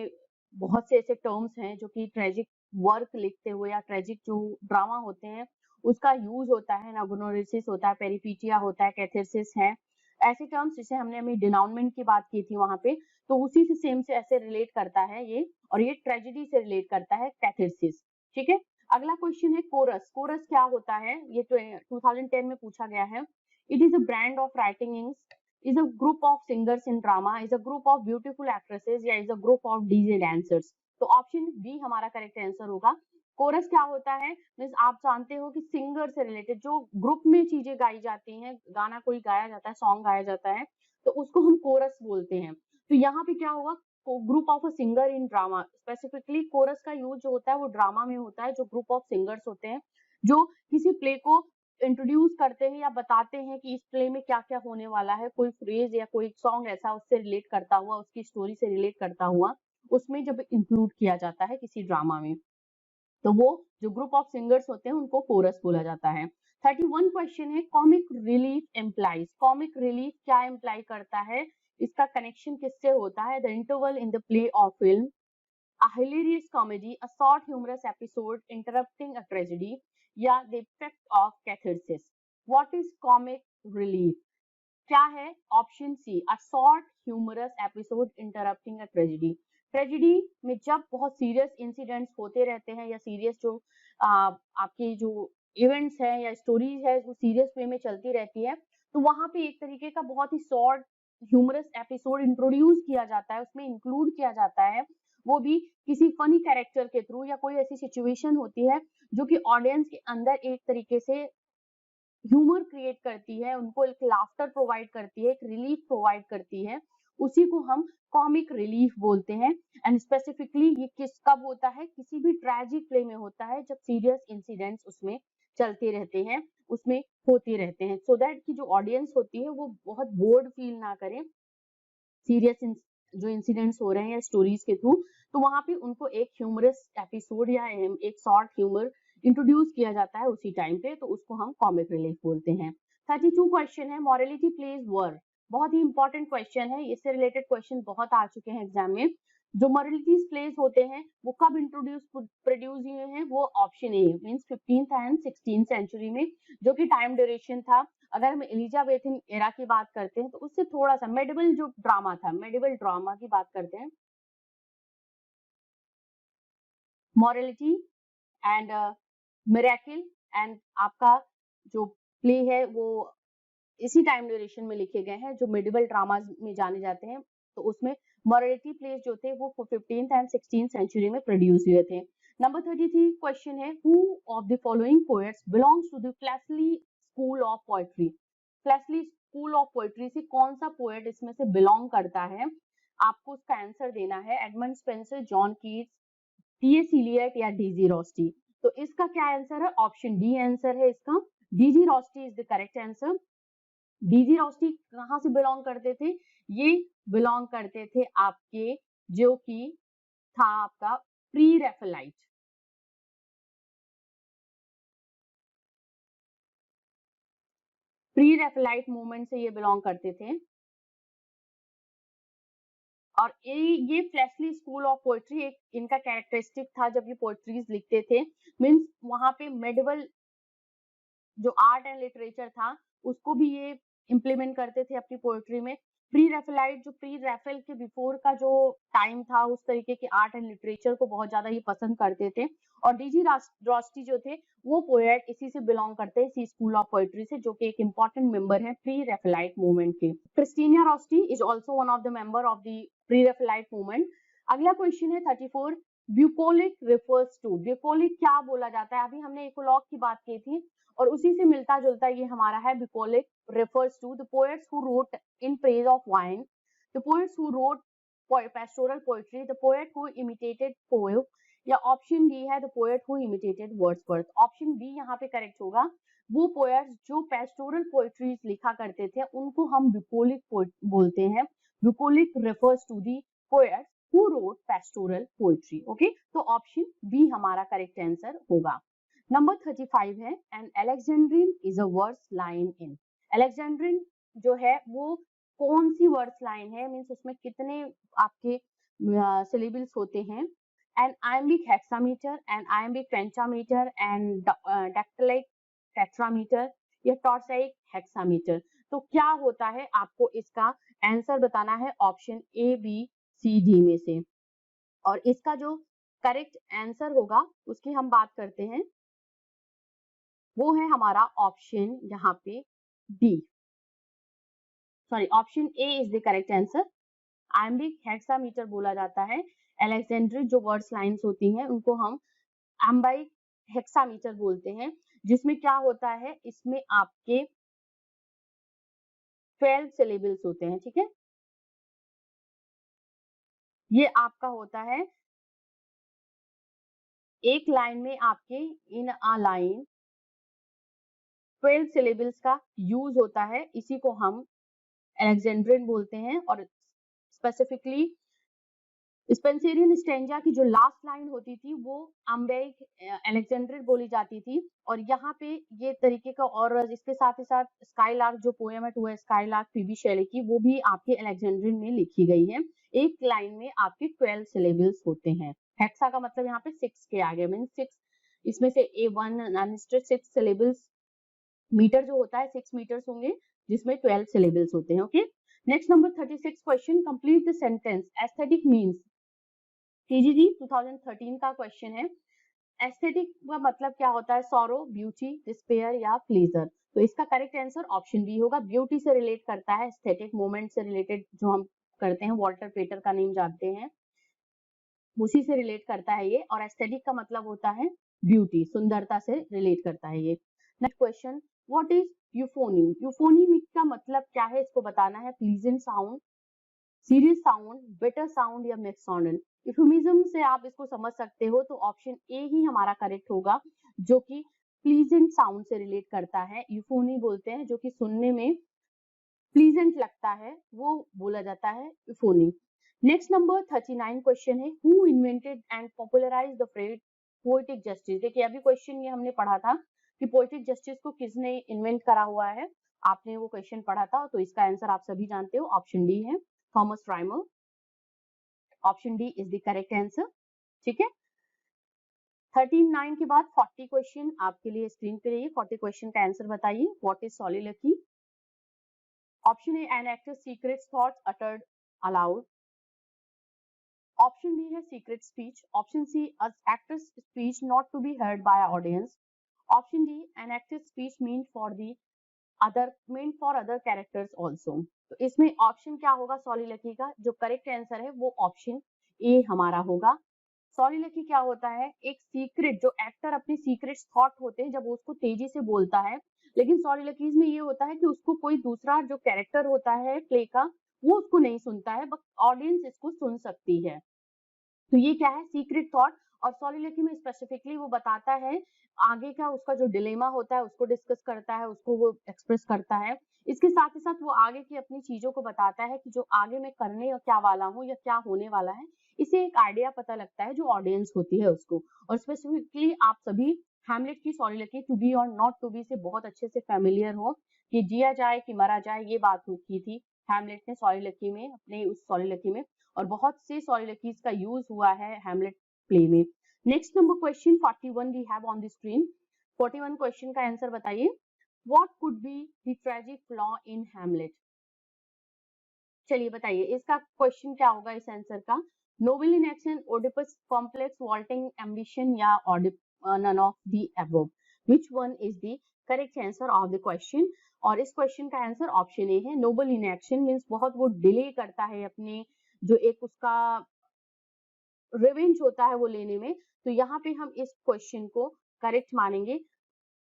बहुत से ऐसे टर्म्स हैं जो कि ट्रेजिक वर्क लिखते हुए या ट्रेजिक जो ड्रामा होते हैं उसका यूज होता है, नागोनोरिसिस होता है, पेरिपीटिया होता है, कैथारसिस है, ऐसे टर्म्स जिसे हमने अभी डिनाउनमेंट की बात की थी वहां पे, तो उसी से सेम से ऐसे रिलेट करता है ये, और ये ट्रेजेडी से रिलेट करता है कैथारसिस। ठीक है, अगला क्वेश्चन है कोरस। कोरस क्या होता है? ये 2010 में पूछा गया है। It is a brand of writing इंग्स, is a group of singers in drama, is a group of beautiful actresses या is a group of DJ dancers। तो ऑप्शन बी हमारा करेक्ट आंसर होगा। कोरस क्या होता है? मींस आप जानते हो कि सिंगर से रिलेटेड जो ग्रुप में चीजें गाई जाती हैं, गाना कोई गाया जाता है, सॉन्ग गाया जाता है, तो उसको हम कोरस बोलते हैं। तो यहाँ पे क्या होगा? Group of a singer in drama, specifically chorus का यूज जो होता है वो ड्रामा में होता है, जो ग्रुप ऑफ सिंगर्स होते हैं जो किसी प्ले को इंट्रोड्यूस करते हैं या बताते हैं कि इस प्ले में क्या क्या होने वाला है, कोई फ्रेज या कोई सॉन्ग ऐसा उससे रिलेट करता हुआ, उसकी स्टोरी से रिलेट करता हुआ उसमें जब इंक्लूड किया जाता है किसी ड्रामा में, तो वो जो ग्रुप ऑफ सिंगर्स होते हैं उनको कोरस बोला जाता है। 31 क्वेश्चन है comic relief employs. Comic relief क्या एम्प्लाई करता है? इसका कनेक्शन किससे होता है? The interval in the play और film, a hilarious comedy, a short humorous episode interrupting a tragedy, या the effect of catharsis. What is comic relief? क्या है? Option C, a short humorous episode interrupting a tragedy. Tragedy में जब बहुत serious incidents होते रहते हैं या सीरियस जो आपके जो इवेंट्स हैं या स्टोरीज है वो सीरियस वे में चलती रहती है, तो वहां पे एक तरीके का बहुत ही शॉर्ट ह्यूमरस एपिसोड इंट्रोड्यूस किया जाता है, उसमें इंक्लूड किया जाता है, वो भी किसी फनी कैरेक्टर के थ्रू, या कोई ऐसी सिचुएशन होती है जो कि ऑडियंस के अंदर एक तरीके से ह्यूमर क्रिएट करती है, उनको एक लाफ्टर प्रोवाइड करती है, एक रिलीफ प्रोवाइड करती है, उसी को हम कॉमिक रिलीफ बोलते हैं। एंड स्पेसिफिकली ये किस कब होता है? किसी भी ट्रेजिक प्ले में होता है जब सीरियस इंसिडेंट्स उसमें चलते रहते हैं, उसमें होते रहते हैं, सो दैट की जो ऑडियंस होती है वो बहुत बोर्ड फील ना करें सीरियस जो इंसिडेंट्स हो रहे हैं या स्टोरीज के थ्रू, तो वहां पे उनको एक ह्यूमरस एपिसोड या एक शॉर्ट ह्यूमर इंट्रोड्यूस किया जाता है उसी टाइम पे, तो उसको हम कॉमिक रिलीफ बोलते हैं। 32 क्वेश्चन है मॉरलिटी प्लेज वर्क। बहुत ही इंपॉर्टेंट क्वेश्चन है, इससे रिलेटेड क्वेश्चन बहुत आ चुके हैं एग्जाम में। जो मॉरलिटीज प्लेज होते हैं वो कब प्रोड्यूस हुए हैं? वो option A means 15th and 16th century में, जो कि टाइम ड्यूरेशन था, अगर हम एलिजाबेथन एरा की बात करते हैं तो उससे थोड़ा सा मेडिवल जो ड्रामा था, मेडिवल ड्रामा की बात करते हैं, मॉरलिटी एंड मिरेकल एंड आपका जो प्ले है वो इसी टाइम ड्यूरेशन में लिखे गए हैं जो मेडिवल ड्रामाज में जाने जाते हैं, तो उसमें मॉरलिटी प्लेस जो थे वो 15th एंड 16th सेंचुरी में प्रोड्यूस हुए थे। नंबर 33 क्वेश्चन है who of the following poets belongs to the fleshly school of poetry. Fleshly school of poetry से कौन सा पोएट इसमें से बिलोंग करता है? आपको उसका आंसर देना है। Edmund Spenser, John Keats, T S Elliot या डीजी रॉस्टी। तो इसका क्या आंसर है? ऑप्शन डी आंसर है इसका, D G Rossetti is the correct answer. D G Rossetti कहाँ से बिलोंग करते थे? ये बिलोंग करते थे आपके, जो कि था आपका प्री रैफेलाइट। प्री रैफेलाइट मूवमेंट से ये बिलोंग करते थे। और ये फ्लैशली स्कूल ऑफ पोएट्री एक इनका कैरेक्टरिस्टिक था जब ये पोएट्रीज लिखते थे। मीन्स वहां पे मेडिवल जो आर्ट एंड लिटरेचर था उसको भी ये इम्प्लीमेंट करते थे अपनी पोएट्री में। प्री रैफेलाइट जो प्री रैफेल के बिफोर का जो टाइम था उस तरीके के आर्ट एंड लिटरेचर को बहुत ज्यादा ये पसंद करते थे। और डीजी रॉस्टी जो थे वो पोएट इसी से बिलोंग करते हैं, इसी स्कूल ऑफ पोएट्री से, जो कि एक इंपॉर्टेंट मेंबर है प्री रैफेलाइट मूवमेंट के। Christina Rossetti is also one of the member of the pre Raphaelite movement. अगला क्वेश्चन है 34, ब्यूकोलिक रेफर्स टू। ब्यूकोलिक क्या बोला जाता है? अभी हमने इकोलॉग की बात की थी और उसी से मिलता जुलता ये हमारा है। बुकोलिक refers to the poets who wrote in praise of wine, the poets who wrote pastoral poetry, the poet who imitated poem, या ऑप्शन डी है the poet who imitated Wordsworth। Option B यहाँ पे करेक्ट होगा। वो poets जो pastoral poetries लिखा करते थे उनको हम बुकोलिक बोलते हैं। Bucolic refers to the poets who wrote pastoral poetry। Okay, तो ऑप्शन बी हमारा करेक्ट आंसर होगा। नंबर 35 है, an Alexandrian is a verse line in. Alexandrian जो है वो कौन सी वर्स लाइन है? मीन्स उसमें कितने आपके सिलेबल्स होते हैं? An iambic hexameter, an iambic pentameter, an dactylic tetrameter, या टॉर्साइक हेक्सामीटर। तो क्या होता है? आपको इसका आंसर बताना है option A, B, C, D में से। और इसका जो करेक्ट आंसर होगा उसकी हम बात करते हैं, वो है हमारा ऑप्शन यहाँ पे D, sorry option A is the correct answer. Iambic hexameter बोला जाता है अलेक्जेंड्री जो वर्ड्स लाइंस होती हैं उनको हम आयम्बिक हेक्सामीटर बोलते हैं, जिसमें क्या होता है, इसमें आपके 12 सिलेबल्स होते हैं। ठीक है, ये आपका होता है एक लाइन में आपके इन अ लाइन 12 सिलेबल्स का यूज होता है, इसी को हम अलेक्जेंड्रियन बोलते हैं। और स्पेसिफिकली स्पेंसेरियन स्टेंजा की जो लास्ट लाइन होती थी वो आयम्बिक अलेक्जेंड्रियन बोली जाती थी। और यहाँ पे ये तरीके का, और इसके साथ ही साथ स्काईलार्क जो पोएम है टू स्काईलार्क पीबी शेले की, वो भी आपके अलेक्जेंड्रियन में लिखी गई है। एक लाइन में आपके 12 सिलेबल्स होते हैं। हेक्सा का मतलब यहाँ पे 6 के आगे, मीन 6, इसमें से A1 6 सिलेबल्स, मीटर जो होता है 6 मीटर्स होंगे, जिसमें 12 सिलेबल्स होते हैं। Okay, next number 36 question, complete the sentence aesthetic means. TGT 2013 का क्वेश्चन है। एस्थेटिक का मतलब क्या होता है? सॉरो, ब्यूटी, डिस्पेयर या प्लीजर। तो इसका करेक्ट आंसर ऑप्शन बी होगा। ब्यूटी से रिलेट करता है, एस्थेटिक मोमेंट से रिलेटेड जो हम करते हैं, वॉल्टर पेटर का नेम जानते हैं, उसी से रिलेट करता है ये। और एस्थेटिक का मतलब होता है ब्यूटी, सुंदरता से रिलेट करता है ये। Next question, what is euphony? Euphony का मतलब क्या है, इसको बताना है। Pleasant sound, serious sound, better sound या मिक्स साउंड। इफ्यूमिज्म से आप इसको समझ सकते हो, तो ऑप्शन ए ही हमारा करेक्ट होगा, जो कि प्लीजेंट साउंड से रिलेट करता है। यूफोनी बोलते हैं जो कि सुनने में प्लीजेंट लगता है, वो बोला जाता है यूफोनी। नेक्स्ट नंबर 39 क्वेश्चन है, who invented and popularised the phrase poetic justice. देखिए अभी क्वेश्चन ये हमने पढ़ा था कि पोएटिक जस्टिस को किसने इन्वेंट करा हुआ है, आपने वो क्वेश्चन पढ़ा था, तो इसका आंसर आप सभी जानते हो, ऑप्शन डी है, Thomas Rymer. Option D is the correct answer. ठीक है, 39 के बाद 40 क्वेश्चन आपके लिए स्क्रीन पे रहिए। 40 क्वेश्चन का आंसर बताइए। What is soliloquy? Option A, an actor's secret thoughts uttered aloud. Option B है secret speech. Option C, actor's speech not to be heard by audience. Option D, an actor's speech meant for other characters also. तो इसमें option क्या होगा सॉलिलोक्वी का? जो correct answer है वो option A हमारा होगा। सॉलिलोक्वी क्या होता है? एक सीक्रेट, जो एक्टर अपने सीक्रेट थॉट होते हैं जब वो उसको तेजी से बोलता है, लेकिन सॉलिलोक्वीज में ये होता है कि उसको कोई दूसरा जो कैरेक्टर होता है प्ले का, वो उसको नहीं सुनता है, बस ऑडियंस इसको सुन सकती है। तो ये क्या है? Secret thought. और सॉलिलोक्वी में स्पेसिफिकली वो बताता है आगे का उसका जो डिलेमा होता है उसको डिस्कस करता है, उसको वो एक्सप्रेस करता है। इसके साथ ही साथ वो आगे की अपनी चीजों को बताता है कि जो आगे मैं करने या क्या वाला हूँ या क्या होने वाला है, इससे एक आइडिया पता लगता है जो ऑडियंस होती है उसको। और स्पेसिफिकली आप सभी हैमलेट की सॉलिलोक्वी टू बी और नॉट टू बी से बहुत अच्छे से फेमिलियर हो कि जिया जाए कि मरा जाए, ये बात की थी हैमलेट ने सॉलिलोक्वी में, अपने उस सॉलिलोक्वी में, और बहुत से सॉलिलोक्वीज का यूज हुआ है हैमलेट प्ले में। Next number question 41 we have on the screen. 41 question का आंसर बताइए। What could be the tragic flaw in Hamlet? चलिए बताइए इसका क्वेश्चन क्या होगा इस आंसर का। Noble in action, Oedipus complex, vaulting ambition या none of the above? Which one is the correct answer of the question? और इस क्वेश्चन का आंसर ऑप्शन ए है। नोबल इन एक्शन मींस बहुत वो डिले करता है अपने जो एक उसका रिवेंज होता है वो लेने में, तो यहाँ पे हम इस क्वेश्चन को करेक्ट मानेंगे।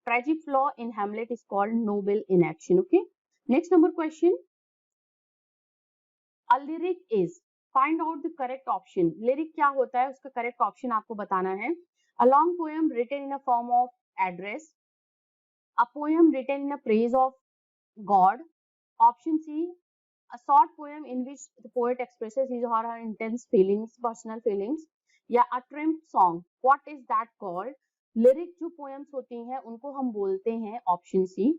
Tragic flaw in Hamlet is called Nobel in action. Okay, next number question. A lyric is, find out the correct option. lyric क्या होता है उसका करेक्ट ऑप्शन आपको बताना है। A long poem written in a form of address, a poem written in a praise of God, option C, a short poem in which the poet expresses his or her intense feelings, personal feelings, या a trimmed song. What is that called? lyric जो poems होती हैं उनको हम बोलते हैं option C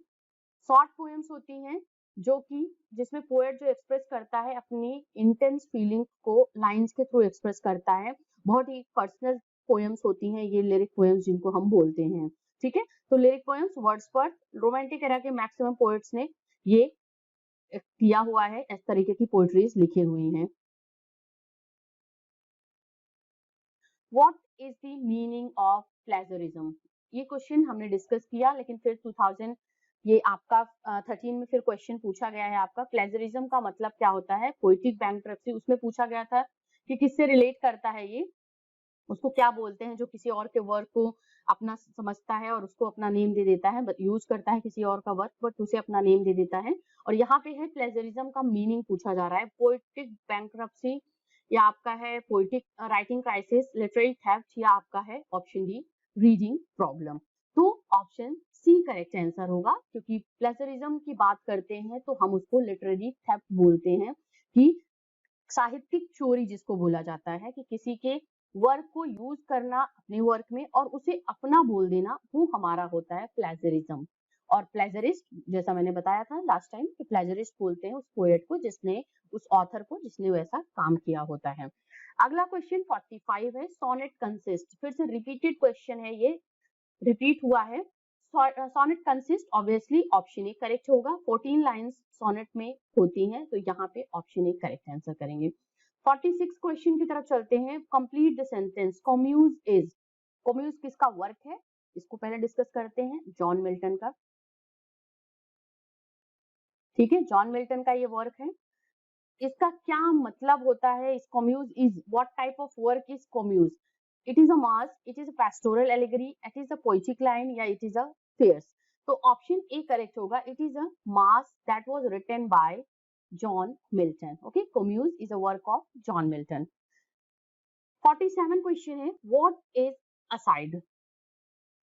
short poems होती हैं जो कि जिसमें पोएट जो एक्सप्रेस करता है अपनी इंटेंस फीलिंग को लाइंस के थ्रू एक्सप्रेस करता है, बहुत ही पर्सनल पोएम्स होती हैं ये लिरिक पोएम्स जिनको हम बोलते हैं। ठीक है, तो lyric poems Wordsworth, romantic era के मैक्सिमम पोएट्स ने ये किया हुआ है, इस तरीके की पोएट्रीज लिखे हुए हैं। What is the meaning of plagiarism? ये क्वेश्चन हमने डिस्कस किया, लेकिन फिर 2000 ये आपका 13 में फिर क्वेश्चन पूछा गया है आपका प्लेजरिज्म का मतलब क्या होता है। पोएटिक बैंक्रप्सी उसमें पूछा गया था कि किससे रिलेट करता है ये, उसको क्या बोलते हैं जो किसी और के वर्क को अपना समझता है और उसको अपना नेम दे देता है, यूज करता है किसी और का वर्क बट उसे अपना नेम दे देता है। और यहाँ पे है प्लेजरिज्म का मीनिंग पूछा जा रहा है। पोएटिक बैंक्रप्सी या आपका है poetic writing crisis, literary theft या आपका है ऑप्शन डी रीडिंग प्रॉब्लम। तो ऑप्शन सी करेक्ट आंसर होगा, क्योंकि प्लेजरिज्म की बात करते हैं तो हम उसको लिटरेरी थेफ्ट बोलते हैं कि साहित्यिक चोरी जिसको बोला जाता है कि किसी के वर्क को यूज करना अपने वर्क में और उसे अपना बोल देना, वो हमारा होता है प्लेजरिज्म। और प्लेजरिस्ट जैसा मैंने बताया था लास्ट टाइम कि प्लेजरिस्ट बोलते हैं उस पोएट को जिसने उस ऑथर को जिसने वैसा काम किया होता है। अगला क्वेश्चन 45 है। सोनेट कंसिस्ट, फिर से रिपीटेड क्वेश्चन है, ये रिपीट हुआ है। Sonnet consist obviously option A correct होगा। 14 लाइंस सोनेट में होती हैं, तो यहाँ पे ऑप्शन ए करेक्ट आंसर करेंगे। 46 क्वेश्चन की तरफ चलते हैं। Complete the sentence. Comus is, Comus किसका वर्क है इसको पहले डिस्कस करते हैं। जॉन मिल्टन का। ठीक है, जॉन मिल्टन का ये वर्क है। इसका क्या मतलब होता है इस Comus is, what type of work is Comus? It is a masque, it is a pastoral allegory, it is a poetic line या इट इज अ फेयर्स? तो ऑप्शन ए करेक्ट होगा, it is a masque that was written by John Milton. Okay, Comus is a work of John Milton. 47 question है, what is aside?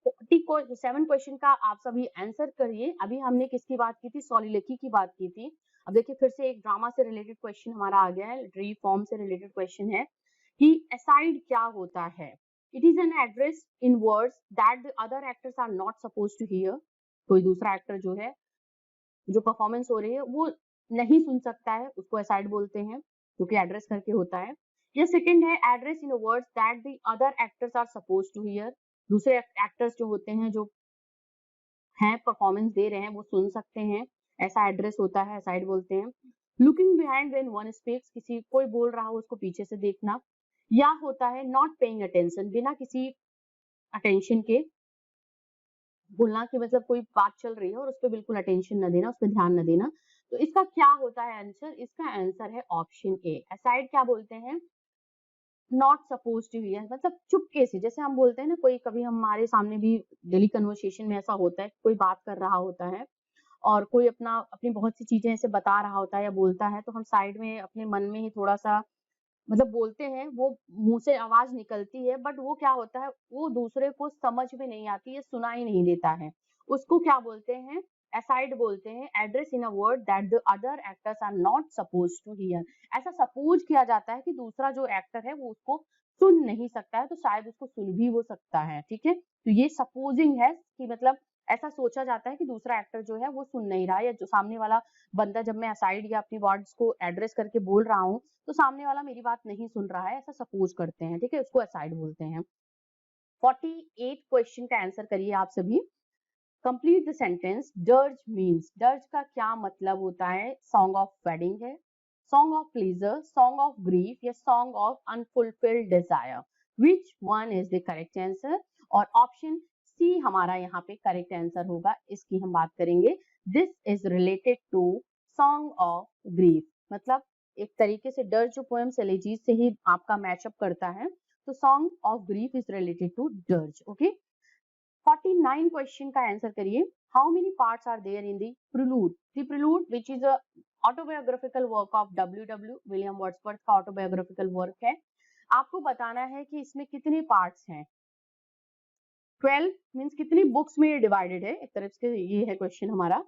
47 question का आप सभी answer करिए। अभी हमने किसकी बात की थी? सॉलिलोक्वी की बात की थी। अब देखिए फिर से एक ड्रामा से रिलेटेड क्वेश्चन हमारा आ गया है, लिटरेरी फॉर्म से रिलेटेड क्वेश्चन है कि असाइड क्या होता है? It is an address in words that the other actors are not supposed to hear. कोई दूसरा एक्टर जो है, जो परफॉर्मेंस हो रही है वो नहीं सुन सकता है, उसको असाइड बोलते हैं, जो कि एड्रेस करके होता है। या सेकंड है address in words that the other actors are supposed to hear. दूसरे एक्टर्स जो होते हैं, जो हैं परफॉर्मेंस दे रहे हैं, वो सुन सकते हैं, ऐसा एड्रेस होता है, असाइड बोलते हैं। Looking behind when one speaks, किसी कोई बोल रहा हो उसको पीछे से देखना। या होता है नॉट पेइंग अटेंशन, बिना किसी अटेंशन के बोलना, कि मतलब कोई बात चल रही है और उस पर बिल्कुल अटेंशन न देना, उस पर ध्यान न देना। तो इसका क्या होता है आंसर? इसका आंसर है ऑप्शन ए। असाइड क्या बोलते हैं? नॉट सपोज टू हियर, मतलब चुपके से, जैसे हम बोलते हैं ना, कोई कभी हमारे सामने भी डेली कन्वर्सेशन में ऐसा होता है, कोई बात कर रहा होता है और कोई अपनी बहुत सी चीजें ऐसे बता रहा होता है या बोलता है, तो हम साइड में अपने मन में ही थोड़ा सा मतलब बोलते हैं, वो मुंह से आवाज निकलती है, बट वो क्या होता है, वो दूसरे को समझ में नहीं आती है, सुनाई नहीं देता है, उसको क्या बोलते हैं, एसाइड बोलते हैं। Address in a word that the other actors are not suppose to hear. ऐसा सपोज किया जाता है कि दूसरा जो एक्टर है वो उसको सुन नहीं सकता है, तो शायद उसको सुन भी वो सकता है, ठीक है। तो ये सपोजिंग है कि मतलब ऐसा सोचा जाता है कि दूसरा एक्टर जो है वो सुन नहीं रहा है, या जो सामने वाला बंदा, जब मैं असाइड या अपनी वर्ड्स को एड्रेस करके बोल रहा हूँ तो सामने वाला मेरी बात नहीं सुन रहा है, ऐसा सपोज करते हैं, ठीक है, उसको असाइड बोलते हैं। 48 क्वेश्चन का आंसर करिए आप सभी। Complete the sentence. Dirge means, dirge का क्या मतलब होता है? सॉन्ग ऑफ वेडिंग है, song of pleasure, song of grief या song of unfulfilled desire. Which one is the correct answer? और ऑप्शन सी हमारा यहाँ पे करेक्ट आंसर होगा, इसकी हम बात करेंगे। This is related to song of grief, मतलब एक तरीके से डर्ज जो पोएम्स एलिजीज से ही आपका मैचअप करता है, तो song of grief is related to dirge. Okay, 49 question का आंसर करिए। How many parts are there in the prelude? The prelude which is a autobiographical work of W William Wordsworth का autobiographical work है। आपको बताना है कि इसमें कितने पार्ट्स हैं। 12 मींस कितनी बुक्स में ये डिवाइडेड है, एक तरफ से ये है क्वेश्चन हमारा।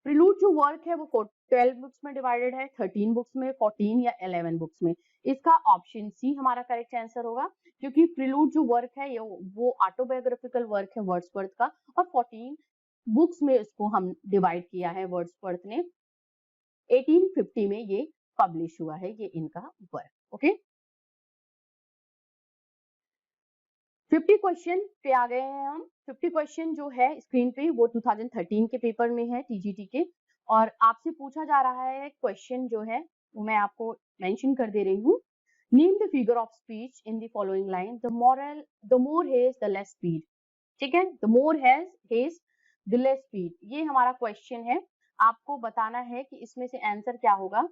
प्रिलूड जो वर्क है वो 12 बुक्स में डिवाइडेड है, 13 बुक्स में, 14 या 11 बुक्स में। इसका ऑप्शन सी हमारा करेक्ट आंसर होगा, क्योंकि प्रिलूड जो वर्क है ये वो ऑटोबायोग्राफिकल वर्क है वर्ड्सवर्थ का, और 14 बुक्स में इसको हम डिवाइड किया है वर्ड्सवर्थ ने। 1850 में ये पब्लिश हुआ है, ये इनका वर्क। ओके, 50 क्वेश्चन पे आ गए हैं हम। 50 क्वेश्चन जो है स्क्रीन पे वो 2013 के पेपर में है, टीजीटी के, और आपसे पूछा जा रहा है क्वेश्चन जो है वो मैं आपको मेंशन कर दे रही हूँ। Name the figure of speech in the following line. The more hedge the less speed, ठीक है, the more hedge the less speed, ये हमारा क्वेश्चन है। आपको बताना है कि इसमें से आंसर क्या होगा।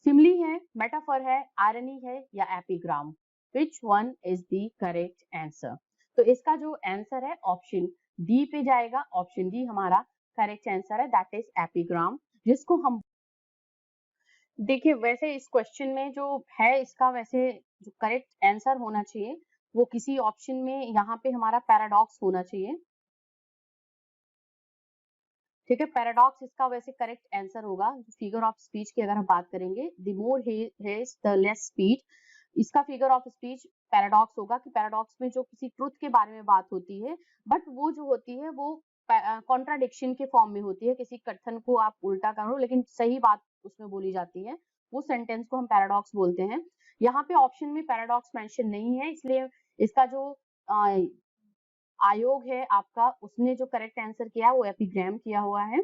सिमली है, मेटाफर है, आयरनी है या epigram? Which one is the correct answer? तो इसका जो आंसर है ऑप्शन डी पे जाएगा। ऑप्शन डी हमारा करेक्ट आंसर है, दैट इज एपिग्राम, जिसको हम देखिए। वैसे इस क्वेश्चन में जो है इसका वैसे जो करेक्ट आंसर होना चाहिए वो किसी ऑप्शन में यहाँ पे हमारा पैराडॉक्स होना चाहिए, ठीक है। पैराडॉक्स इसका वैसे करेक्ट आंसर होगा। फिगर ऑफ स्पीच की अगर हम बात करेंगे, the more hedge the less speed, इसका फिगर ऑफ स्पीच पैराडॉक्स होगा कि पैराडॉक्स में जो किसी ट्रुथ के बारे में बात होती है, बट वो जो होती है वो कॉन्ट्राडिक्शन के फॉर्म में होती है, किसी कथन को आप उल्टा करो लेकिन सही बात उसमें बोली जाती है, वो सेंटेंस को हम पैराडॉक्स बोलते हैं। यहाँ पे ऑप्शन में पैराडॉक्स मेंशन नहीं है, इसलिए इसका जो आयोग है आपका, उसने जो करेक्ट आंसर किया वो एपिग्राम किया हुआ है।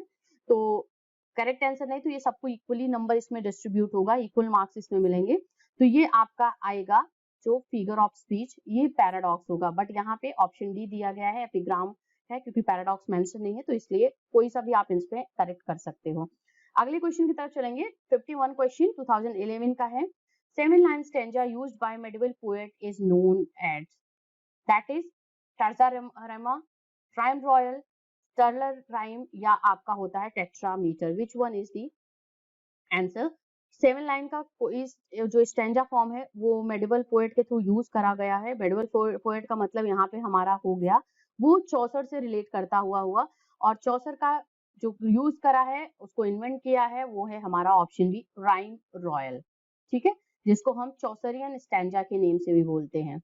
तो करेक्ट आंसर नहीं तो ये सबको इक्वली नंबर इसमें डिस्ट्रीब्यूट होगा, इक्वल मार्क्स इसमें मिलेंगे। तो ये आपका आएगा जो फिगर ऑफ स्पीच, ये पैराडॉक्स होगा, बट यहाँ पे ऑप्शन डी दिया गया है, एपिग्राम है, क्योंकि पैराडॉक्स मेंशन नहीं है, तो इसलिए कोई सा भी आप इसमें करेक्ट कर सकते हो। अगले क्वेश्चन की तरफ चलेंगे। 51 क्वेश्चन 2011 का है। 7 line stanza used by medieval poet is known as, that is terza rima, rhyme royal, stellar rhyme या आपका होता है tetrameter. Which one is the answer? 7 line का कोई जो स्टैंजा फॉर्म है वो मेडिवल पोएट के थ्रू यूज करा गया है। मेडिवल पोएट का मतलब यहाँ पे हमारा हो गया वो चौसर से रिलेट करता हुआ, और चौसर का जो यूज करा है उसको इन्वेंट किया है वो है हमारा ऑप्शन बी, राइम रॉयल, ठीक है, जिसको हम चौसरियन स्टैंजा के नेम से भी बोलते हैं।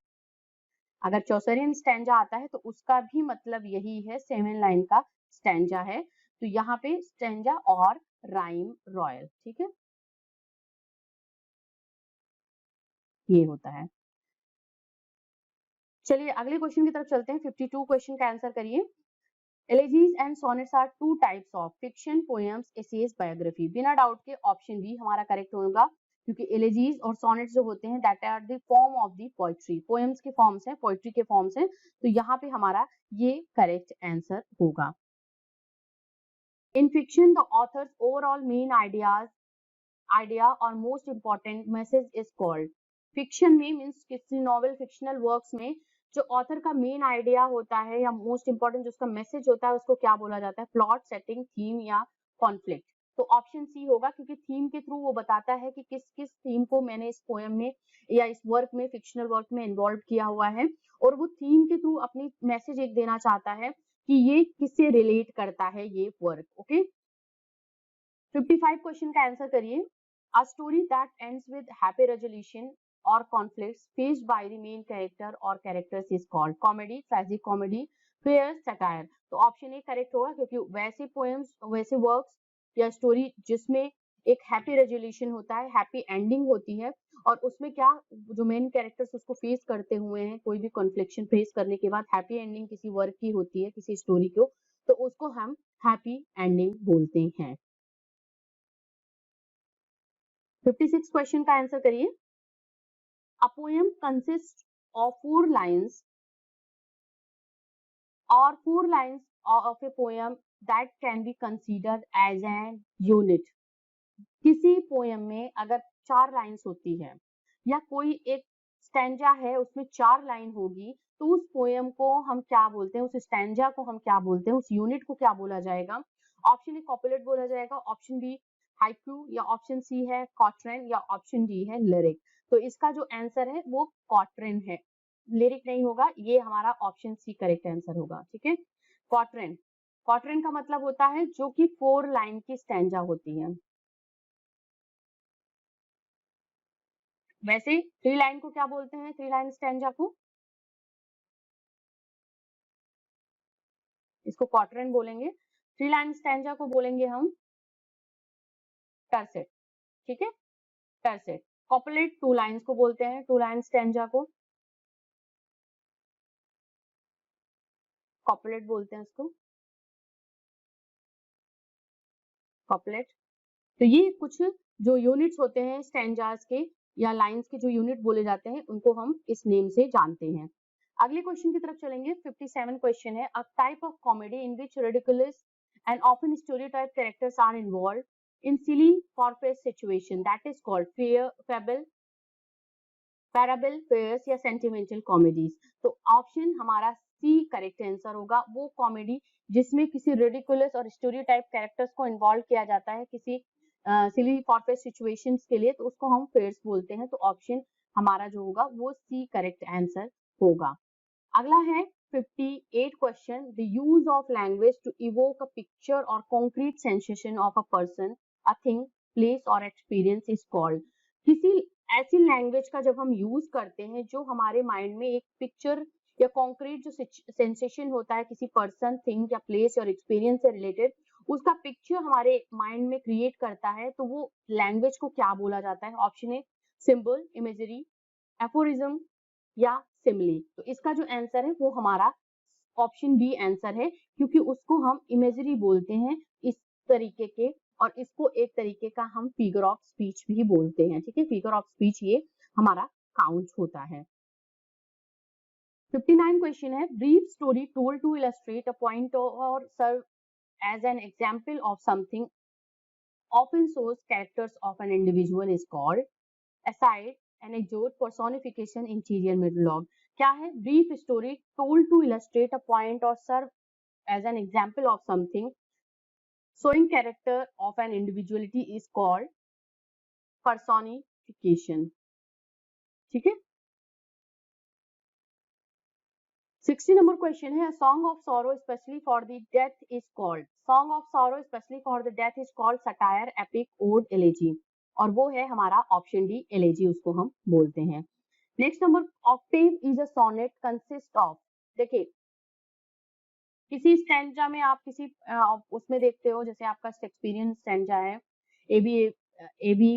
अगर चौसरियन स्टैंजा आता है तो उसका भी मतलब यही है, 7 लाइन का स्टैंजा है, तो यहाँ पे स्टैंजा और राइम रॉयल, ठीक है, ये होता है। चलिए अगले क्वेश्चन की तरफ चलते हैं। 52 क्वेश्चन का आंसर करिए। Elegies and sonnets are two types of fiction, poems, essays, biography. बिना डाउट के ऑप्शन बी हमारा करेक्ट होगा, क्योंकि एलेजीज और सोनेट्स जो होते हैं that are the form of the poetry, poems के फॉर्म्स हैं, पोएट्री के फॉर्म्स हैं, तो यहाँ पे हमारा ये करेक्ट आंसर होगा। In fiction, the author's overall main idea or most important message is called. Fiction में मीन्स किसी नॉवल, फिक्शनल वर्क्स में जो ऑथर का मेन आइडिया होता है या मोस्ट इंपॉर्टेंट जो उसका मैसेज होता है उसको क्या बोला जाता है? प्लॉट, सेटिंग, थीम या कॉन्फ्लिक्ट। तो ऑप्शन सी होगा, क्योंकि थीम के थ्रू वो बताता है कि किस किस थीम को मैंने इस पोएम में या इस वर्क में, फिक्शनल वर्क में इन्वॉल्व किया हुआ है, और वो थीम के थ्रू अपनी मैसेज एक देना चाहता है कि ये किससे रिलेट करता है ये वर्क। ओके, 55 क्वेश्चन का आंसर करिए। A story that ends with happy resolution or conflicts faced by the main character or characters is called comedy, tragic comedy, fair, satire। तो ऑप्शन ए करेक्ट होगा, क्योंकि वैसे poems, वैसे works या story जिसमें एक हैप्पी रेजोल्यूशन होता है, हैप्पी एंडिंग होती है, और उसमें क्या, जो मेन कैरेक्टर्स उसको फेस करते हुए हैं, कोई भी कॉन्फ्लिक्शन फेस करने के बाद हैप्पी एंडिंग किसी वर्क की होती है, किसी स्टोरी को, तो उसको हम हैप्पी एंडिंग बोलते हैं। 56 क्वेश्चन का आंसर करिए। A poem consists of 4 lines or 4 lines of a poem that can be considered as an unit। किसी पोएम में अगर 4 लाइन्स होती है या कोई एक स्टैंजा है उसमें 4 लाइन होगी, तो उस पोएम को हम क्या बोलते हैं, उस स्टैंजा को हम क्या बोलते हैं, उस यूनिट को क्या बोला जाएगा? ऑप्शन ए कॉपलेट बोला जाएगा, ऑप्शन बी हाइकू, या ऑप्शन सी है क्वाट्रेन, या ऑप्शन डी है लिरिक। तो इसका जो आंसर है वो क्वाट्रेन है, लिरिक नहीं होगा। ये हमारा ऑप्शन सी करेक्ट आंसर होगा। ठीक है, क्वाट्रेन। क्वाट्रेन का मतलब होता है जो कि 4 लाइन की स्टैंजा होती है। वैसे 3 लाइन को क्या बोलते हैं? 3 लाइन स्टैंजा को, इसको क्वाट्रेन बोलेंगे। 3 लाइन स्टैंजा को बोलेंगे हम टर्सेट। ठीक है, टर्सेट। कॉपलेट 2 लाइन्स को बोलते हैं, 2 लाइन स्टैंजा को कॉपलेट बोलते हैं इसको, कॉपलेट। तो ये कुछ जो यूनिट्स होते हैं स्टैंजास के या लाइंस के, जो यूनिट बोले जाते हैं, उनको हम इस नेम से जानते हैं। अगले क्वेश्चन की तरफ चलेंगे। 57 क्वेश्चन है। A type of comedy in which ridiculous and often stereotype characters are involved in silly फॉरफेस situation that is called fable, parable, farce या सेंटिमेंटल कॉमेडीज। तो ऑप्शन हमारा सी करेक्ट आंसर होगा। वो कॉमेडी जिसमें किसी रिडिकुलस और स्टेरियोटाइप कैरेक्टर्स को इन्वॉल्व किया जाता है किसी सिली फॉरफेस सिचुएशंस के लिए, तो उसको हम फेयर्स बोलते हैं। तो ऑप्शन हमारा जो होगा वो सी करेक्ट आंसर होगा। अगला है 58 question. The use of language to evoke a picture और concrete sensation of a person, a thing, place और एक्सपीरियंस इज कॉल्ड। किसी ऐसी लैंग्वेज का जब हम यूज करते हैं जो हमारे माइंड में एक पिक्चर या कॉन्क्रीट जो सेंसेशन होता है किसी पर्सन, थिंग या प्लेस और एक्सपीरियंस से रिलेटेड, उसका पिक्चर हमारे माइंड में क्रिएट करता है, तो वो लैंग्वेज को क्या बोला जाता है? Option a symbol, imagery, aphorism या सिमिली। तो इसका जो आंसर है वो हमारा ऑप्शन बी आंसर है, क्योंकि उसको हम इमेजरी बोलते हैं इस तरीके के, और इसको एक तरीके का हम फिगर ऑफ स्पीच भी बोलते हैं। ठीक है, फिगर ऑफ स्पीच ये हमारा काउंट होता है। 59 क्वेश्चन है। Brief story told to illustrate a point और serve as an example of something often shows characters of an individual is called aside, anecdote, personification, interior monologue। क्या है? brief story told to illustrate a point or serve as an example of something showing character of an individuality is called personification। ठीक है, 60 number question है। Song of sorrow specially for the death is called, song of sorrow specially for the death is called satire, epic, ode, elegy, और वो है हमारा option D elegy, उसको हम बोलते हैं। Next number, octave is a sonnet consist of. देखिए, किसी स्टैंजा में आप किसी उसमें देखते हो, जैसे आपका शेक्सपियरियन स्टैंजा है, A B A B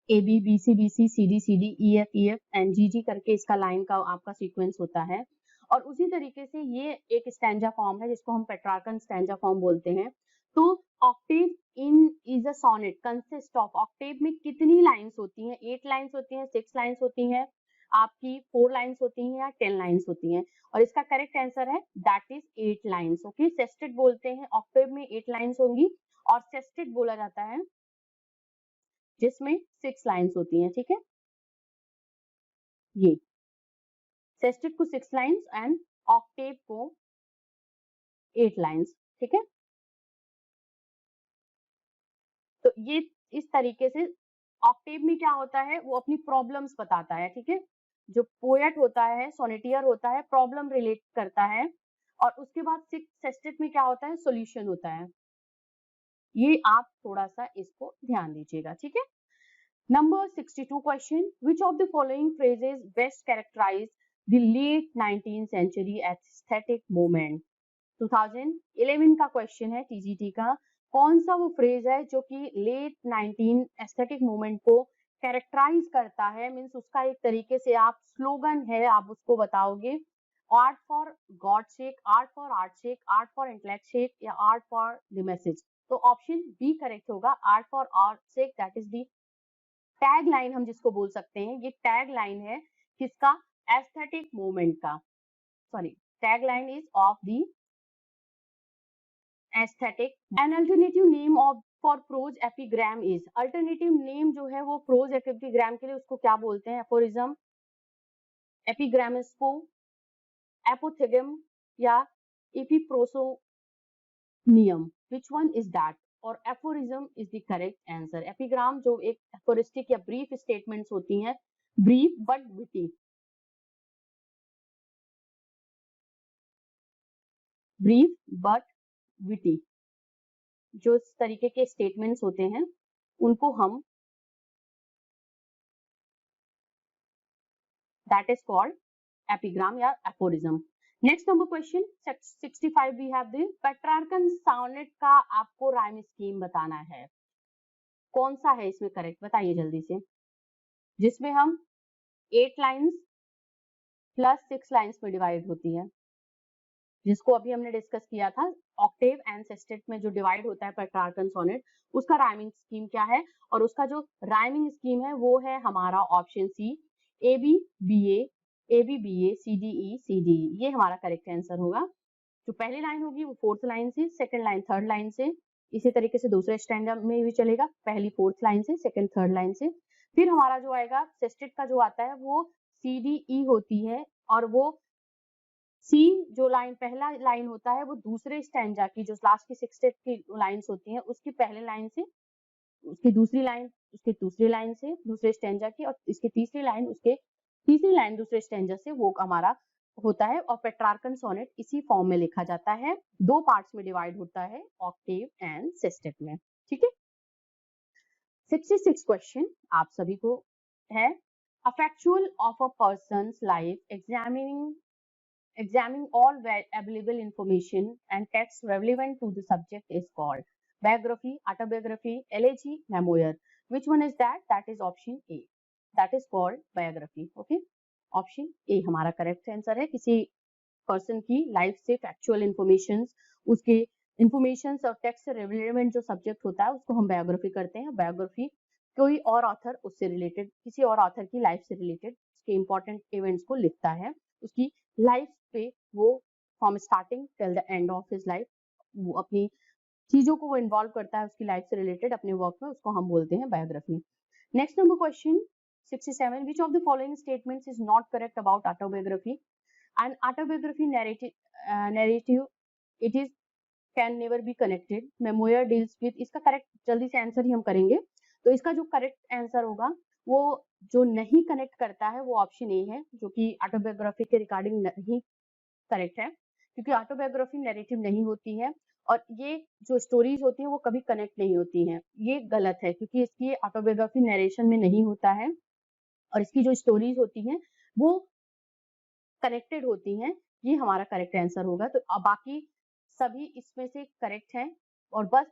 A B B C C D E F and G करके इसका लाइन का आपका सीक्वेंस होता है, और उसी तरीके से ये एक स्टैंजा फॉर्म है जिसको हम पेट्रार्कन स्टैंजा फॉर्म बोलते हैं। तो octave in is a sonnet consist of, octave में कितनी लाइंस होती हैं? 8 लाइंस होती हैं, 6 लाइंस होती हैं, आपकी 4 लाइंस होती हैं या 10 लाइंस होती हैं? और इसका करेक्ट आंसर है that is 8 lines. Okay, sestet बोलते हैं, ऑक्टेव में 8 लाइंस होंगी, और सेस्टेट बोला जाता है जिसमें 6 लाइंस होती हैं। ठीक है, ये सेस्टेट को 6 लाइंस एंड ऑक्टेव को 8 लाइंस। ठीक है, तो ये इस तरीके से ऑक्टेव में क्या होता है, वो अपनी प्रॉब्लम्स बताता है, ठीक है। जो पोएट होता है, सोनेटियर होता है, प्रॉब्लम रिलेट करता है, और उसके बाद सेस्टेट में क्या होता है, सॉल्यूशन होता है। ये आप थोड़ा सा इसको ध्यान दीजिएगा, ठीक है। Number 62 question, which of the following phrases best characterize the late 19th century aesthetic movement. 2011 का क्वेश्चन है टीजीटी का। कौन सा वो फ्रेज है जो कि लेट 19 एस्थेटिक मूवमेंट को कैरेक्टराइज करता है, मीन्स उसका एक तरीके से आप स्लोगन है, आप उसको बताओगे। Art for God shake, art for art shake, art for intellect shake, या आर्ट फॉर द मैसेज। तो ऑप्शन बी करेक्ट होगा, art for art shake, that is the tag line हम जिसको बोल सकते हैं। ये टैग लाइन है किसका, एस्थेटिक मूवमेंट का, sorry tag line is of the aesthetic. An alternative name of for prose epigram is, alternative name जो है वो प्रोज एपिग्राम के लिए उसको क्या बोलते हैं, एफोरिज्म, एपिग्रामिस्पो, एपोथेगम, या एपिप्रोसोनियम, विच वन इज दैट। और aphorism is the correct answer. Epigram जो एक एफोरिस्टिक या ब्रीफ स्टेटमेंट्स होती हैं, brief but witty, brief but witty, जो इस तरीके के स्टेटमेंट्स होते हैं उनको हम, दैट इज कॉल्ड एपिग्राम या aphorism. Next number question 65 we have the Petrarchan sonnet का आपको राइम स्कीम बताना है। कौन सा है इसमें करेक्ट, बताइए जल्दी से। जिसमें हम 8 लाइंस प्लस 6 लाइंस में डिवाइड होती है, जिसको अभी हमने डिस्कस किया था। ऑक्टेव एंड सेस्टेट में जो डिवाइड होता है पेट्रार्कन सोनेट, उसका राइमिंग स्कीम क्या है, और उसका जो राइमिंग स्कीम है वो है हमारा option C, A B B A B B A C D E C D E. ये हमारा करेक्ट आंसर होगा। जो पहली लाइन होगी वो फोर्थ लाइन से, सेकंड लाइन थर्ड लाइन से, इसी तरीके से दूसरे स्टैंडर्ड में भी चलेगा, पहली फोर्थ लाइन से, सेकंड थर्ड लाइन से। फिर हमारा जो आएगा सेस्टेट का जो आता है वो सी डी ई होती है, और वो सी जो लाइन पहला लाइन होता है वो दूसरे स्टैंजा की, जो लास्ट की सिक्सथ की लाइंस होती हैं उसकी पहले लाइन से, उसकी दूसरी लाइन उसके दूसरी लाइन से दूसरे स्टैंजा की, और इसकी तीसरी लाइन उसके तीसरी लाइन दूसरे स्टैंजा से, वो हमारा होता है। और पेट्रार्कन सोनेट इसी फॉर्म में लिखा जाता है, दो पार्ट्स में डिवाइड होता है, ऑक्टेव एंड सेस्टेट में, ठीक है। 66 क्वेश्चन आप सभी को है। A factual of a persons life examining all available information and texts relevant to the subject is called biography, autobiography, elegy, memoir. Which one is that? That is option A. That is called biography. Okay. Option A हमारा correct answer है। किसी person की life से factual information, उसके information और text से relevant जो subject होता है उसको हम biography करते हैं। biography कोई और author उससे related, किसी और author की life से related उसके important events को लिखता है, उसकी लाइफ पे वो from starting till the end of his life वो अपनी चीजों को वो इन्वॉल्व करता है उसकी लाइफ से रिलेटेड अपने वर्क में, उसको हम बोलते हैं biography. Next number question 67, which of the following statements is not correct about autobiography. And autobiography narrative it is can never be connected, memoir deals with, इसका करेक्ट जल्दी से आंसर ही हम करेंगे। तो इसका जो करेक्ट आंसर होगा वो जो नहीं कनेक्ट करता है वो ऑप्शन ए है, जो कि ऑटोबायोग्राफी के रिगार्डिंग नहीं करेक्ट है, क्योंकि ऑटोबायोग्राफी नैरेटिव नहीं होती है, और ये जो स्टोरीज होती हैं वो कभी कनेक्ट नहीं होती हैं। ये गलत है, क्योंकि इसकी ऑटोबायोग्राफी नरेशन में नहीं होता है, और इसकी जो स्टोरीज होती हैं वो कनेक्टेड होती हैं। ये हमारा करेक्ट आंसर होगा। तो बाकी सभी इसमें से करेक्ट हैं, और बस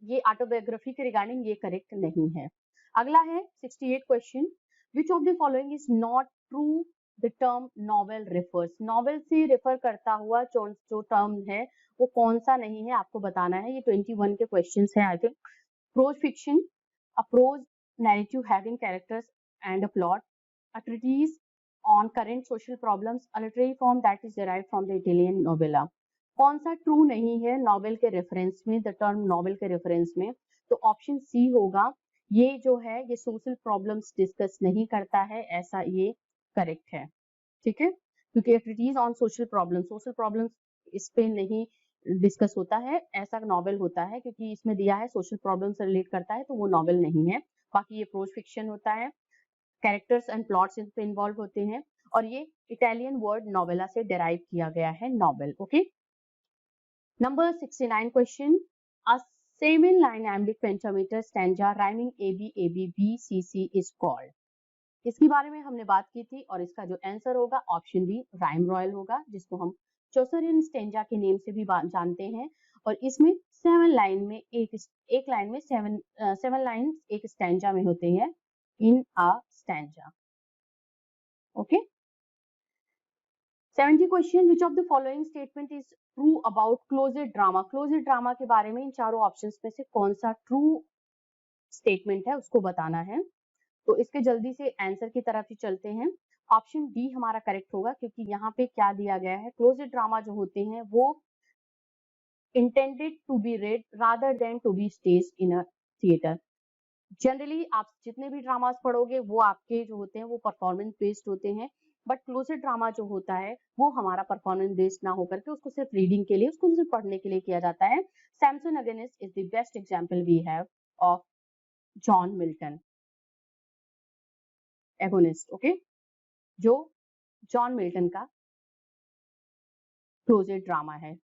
ये ऑटोबायोग्राफी के रिगार्डिंग ये करेक्ट नहीं है। अगला है 68 question, which of the following is not true the term novel refers. Novel से रेफर करता हुआ जो टर्म है वो कौन सा नहीं है, आपको बताना है। ये 21 के क्वेश्चन है I think. Prose fiction, a prose narrative having characters and a plot, a treatise on current social problems, a literary form that is derived from the Italian novella। कौन सा ट्रू नहीं है नॉवेल के reference में, the term novel के reference में? तो option सी होगा। ये जो है ये सोशल प्रॉब्लम्स डिस्कस नहीं करता है, ऐसा ये करेक्ट है, ठीक है, क्योंकि ट्रीटीज ऑन सोशल प्रॉब्लम्स इस पे नहीं डिस्कस होता है, ऐसा नॉवेल होता है, क्योंकि इसमें दिया है सोशल प्रॉब्लम से रिलेट करता है, तो वो नॉवेल नहीं है। बाकी ये प्रोज फिक्शन होता है, कैरेक्टर्स एंड प्लॉट्स इसमें इन्वॉल्व होते हैं, और ये इटालियन वर्ड नोवेला से डेराइव किया गया है novel. Okay, number 69 question, a 7 line iambic pentameter stanza rhyming AB AB B C C is called। इसके बारे में हमने बात की थी, और इसका जो आंसर होगा ऑप्शन बी राइम रॉयल होगा, जिसको हम चौसरियन स्टेंजा के नेम से भी जानते हैं। और इसमें 7 लाइन में एक लाइन में 7 लाइन एक स्टेंजा में होते हैं, in a stanza. Okay, 70 question, which of the following statement is true about closed drama. Closed drama के बारे में इन चारों ऑप्शंस में से कौन सा ट्रू स्टेटमेंट है उसको बताना है। तो इसके जल्दी से आंसर की तरफ ही चलते हैं। ऑप्शन डी हमारा करेक्ट होगा, क्योंकि यहाँ पे क्या दिया गया है, क्लोजेड ड्रामा जो होते हैं वो intended to be read rather than to be stage in a theatre. Generally आप जितने भी ड्रामास पढ़ोगे वो आपके जो होते हैं वो परफॉर्मेंस बेस्ड होते हैं, बट क्लोजेड ड्रामा जो होता है वो हमारा परफॉर्मेंस बेस्ड ना होकर के उसको सिर्फ रीडिंग के लिए, उसको सिर्फ पढ़ने के लिए किया जाता है। Samson Agonistes is the best example we have of John Milton Agonistes. Okay, जो जॉन मिल्टन का क्लोजेड ड्रामा है।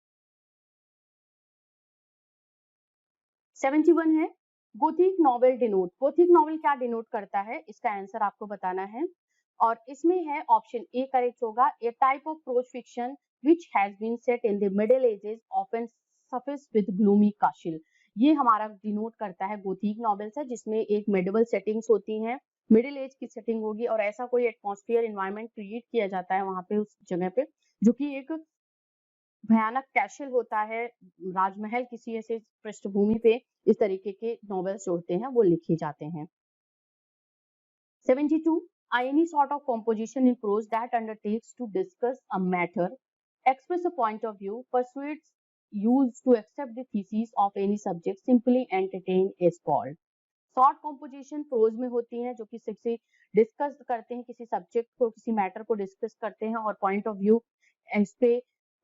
71 है, Gothic novel denote. Gothic novel क्या डिनोट करता है, इसका आंसर आपको बताना है, और इसमें है ऑप्शन ए करेक्ट होगा, a type of prose fiction which has been set in the middle ages often surfaces with gloomy castle. ये हमारा डिनोट करता है गोथिक नॉवेल्स है, जिसमें एक मेडिवल सेटिंग्स होती हैं, मिडिल एज की सेटिंग होगी, और ऐसा कोई एटमॉस्फेयर एनवायरनमेंट क्रिएट किया जाता है वहां पे उस जगह पे, जो कि एक भयानक कैशल होता है, राजमहल किसी ऐसे पृष्ठभूमि पे इस तरीके के नॉवेल्स जो होते हैं वो लिखे जाते हैं। 72, any sort of composition in prose that undertakes to discuss a matter, express a point of view, persuades used to accept the thesis of any subject, simply entertain is called। Short composition prose में होती है, जो कि सिर्फ discuss करते हैं किसी subject को, किसी मैटर को डिस्कस करते हैं और पॉइंट ऑफ व्यू इस पे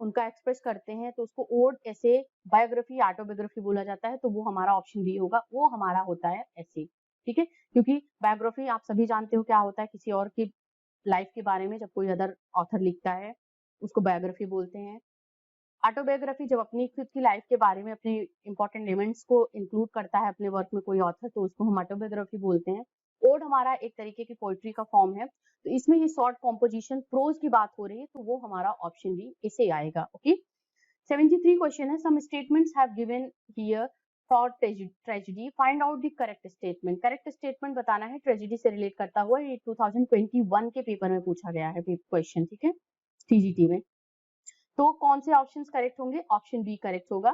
उनका एक्सप्रेस करते हैं, तो उसको ओड ऐसे बायोग्राफी ऑटोबायोग्राफी बोला जाता है, तो वो हमारा ऑप्शन बी होगा, वो हमारा होता है ऐसे। ठीक है, क्योंकि बायोग्राफी आप सभी जानते हो क्या होता है, किसी और की लाइफ के बारे में जब कोई अदर ऑथर लिखता है उसको बायोग्राफी बोलते हैं। ऑटोबायोग्राफी जब अपनी खुद की लाइफ के बारे में अपने इंपॉर्टेंट इवेंट्स को इंक्लूड करता है अपने वर्क में कोई ऑथर, तो उसको हम ऑटोबायोग्राफी बोलते हैं। ओड हमारा एक तरीके की पोइट्री का फॉर्म है, तो इसमें ये शॉर्ट कॉम्पोजिशन प्रोज की बात हो रही है, तो वो हमारा ऑप्शन बी इसे आएगा। ओके, 73 क्वेश्चन है, some statements have given here for tragedy, find out the correct statement. Correct statement बताना है ट्रेजेडी से रिलेट करता हुआ, ये 2021 के पेपर में पूछा गया है क्वेश्चन। ठीक है, टीजीटी में। तो कौन से ऑप्शंस करेक्ट होंगे, ऑप्शन बी करेक्ट होगा।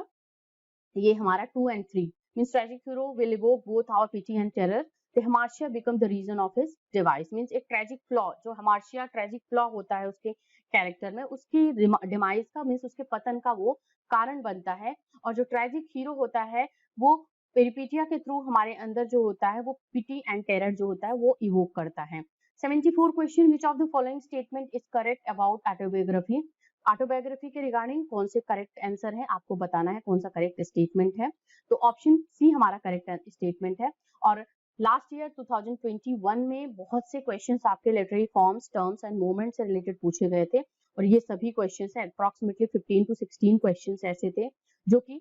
ये हमारा 2 and 3 means tragic hero will evoke both our pity and terror, the hamartia become the reason of his demise। Means एक ट्रेजिक फ्लॉ, जो हमार्शिया ट्रेजिक फ्लॉ होता है उसके कैरेक्टर में, उसकी डिमाइज का मींस उसके पतन का वो कारण बनता है, और जो ट्रेजिक हीरो होता है वो पेरिपेटिया के थ्रू हमारे अंदर जो होता है वो पिटी एंड टेरर जो होता है वो इवोक करता है। 74 question, which of the following statement is correct about autobiography. Autobiography के रिगार्डिंग कौन से करेक्ट आंसर है आपको बताना है, कौन सा करेक्ट स्टेटमेंट है। तो ऑप्शन सी हमारा करेक्ट स्टेटमेंट है। और लास्ट ईयर 2021 में बहुत से क्वेश्चंस आपके literary forms, terms and movement से रिलेटेड पूछे गए थे, और ये सभी क्वेश्चंस है अप्रोक्सीमेटली 15 to 16 क्वेश्चंस ऐसे थे जो कि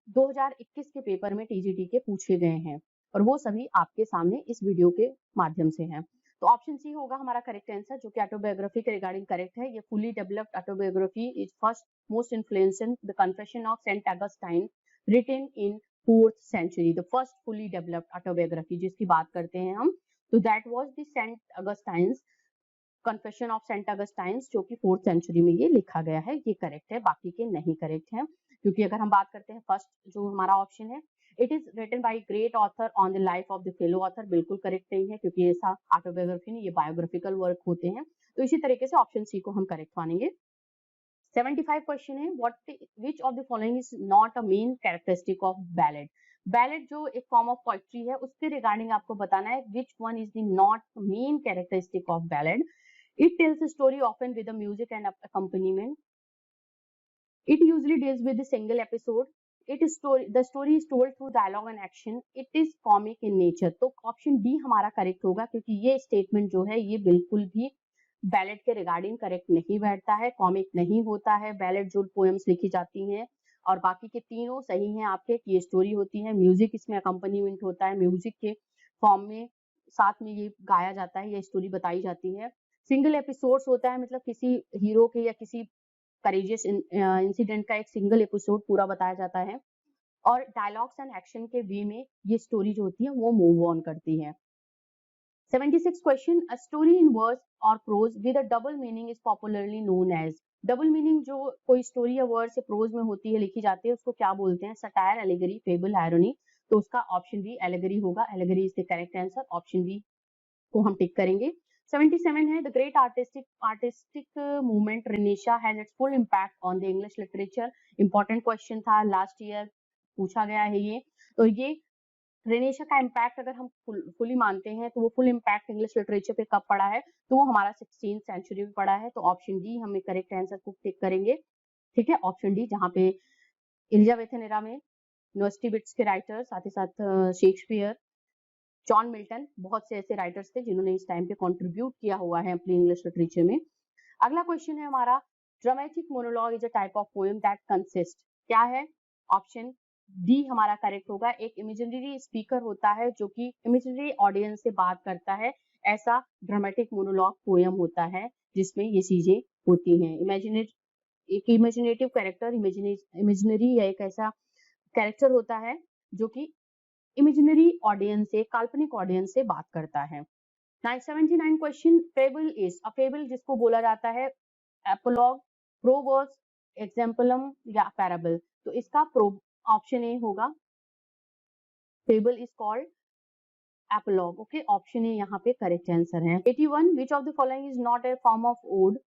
2021 के पेपर में टीजीटी के पूछे गए हैं, और वो सभी आपके सामने इस वीडियो के माध्यम से हैं। तो ऑप्शन सी होगा हमारा करेक्ट आंसर, जो कि ऑटोबायोग्राफी के रिगार्डिंग करेक्ट है। ये fully developed autobiography is first most influencing the confession of saint Augustine written in 4th century, the first fully developed autobiography जिसकी बात करते हैं हम, तो that was the saint Augustine's confession of saint Augustine's, जो कि 4th century में ये लिखा गया है। ये करेक्ट है, बाकी के नहीं करेक्ट हैं, क्योंकि अगर हम बात करते हैं फर्स्ट जो हमारा ऑप्शन है, it is written by great author on the life of the fellow author, बिल्कुल करेक्ट नहीं है, क्योंकि ऐसा ऑटोबायोग्राफी नहीं, ये बायोग्राफिकल वर्क होते हैं। तो इसी तरीके से ऑप्शन सी को हम करेक्ट मानेंगे। 75 क्वेश्चन है, which of the following is not a main characteristic of ballad. Ballad जो एक फॉर्म ऑफ पोइट्री है उसके रिगार्डिंग आपको बताना है, विच one is the not main characteristic of ballad. It tells a story often with a music and accompaniment. It usually deals with a single episode. The story is told through dialogue and action. It is comic in nature. तो option D हमारा correct होगा, क्योंकि ये statement जो है ये बिल्कुल भी बैलेट के रिगार्डिंग करेक्ट नहीं बैठता है, कॉमिक नहीं होता है। बैलेट जो पोएम्स लिखी जाती हैं और बाकी के तीनों सही हैं आपके, ये स्टोरी होती है। म्यूजिक इसमें अकम्पनीमेंट होता है, म्यूजिक के फॉर्म में साथ में ये गाया जाता है, ये स्टोरी बताई जाती है। सिंगल एपिसोड्स होता है, मतलब किसी हीरो के या किसी करेजियस इंसिडेंट का एक सिंगल एपिसोड पूरा बताया जाता है। और डायलॉग्स एंड एक्शन के वे में ये स्टोरी जो होती है वो मूव ऑन करती है। 76 question, a story in words और prose with a double meaning is popularly known as. Double meaning जो कोई स्टोरी या वर्ड से प्रोज में होती है, लिखी जाती है, उसको क्या बोलते हैं? Satire, allegory, fable, irony. तो उसका ऑप्शन बी एलिगरी होगा। Allegory is the correct answer, option B को हम टिक करेंगे। 77 है, the great artistic movement renaissance has its full impact on the English literature. Important question था, लास्ट ईयर पूछा गया है ये। तो ये रेनेसा का इम्पैक्ट अगर हम फुली मानते हैं तो वो फुल इम्पैक्ट इंग्लिश लिटरेचर पे कब पड़ा है? तो वो हमारा 16th सेंचुरी में पड़ा है। तो ऑप्शन डी हमें करेक्ट आंसर को टिक करेंगे। ठीक है, ऑप्शन डी, जहाँ पे एलिजाबेथन एरा में नोस्टिबिट्स के राइटर, साथ ही साथ शेक्सपियर, जॉन मिल्टन, बहुत से ऐसे राइटर्स थे जिन्होंने इस टाइम पे कंट्रीब्यूट किया हुआ है अपनी इंग्लिश लिटरेचर में। अगला क्वेश्चन है हमारा, dramatic monologue is a type of poem that consist. क्या है? ऑप्शन डी हमारा करेक्ट होगा। एक इमेजिनरी स्पीकर होता है जो कि इमेजिनरी ऑडियंस से बात करता है, ऐसा ड्रामेटिक मोनोलॉग पोएम होता है जिसमें ये चीजें होती हैं। एक इमेजिनेटिव कैरेक्टर, इमेजिनरी या एक ऐसा कैरेक्टर होता है जो कि इमेजिनरी ऑडियंस से, काल्पनिक ऑडियंस से बात करता है। 79 question, fable is a fable जिसको बोला जाता है एपोलॉग, प्रोवर्स, एग्जाम्पलम या पैराबल। तो इसका ऑप्शन ए होगा, fable is called apologue. Okay, option A यहाँ पे करेक्ट आंसर है। 81, which of the following is not a form of ode.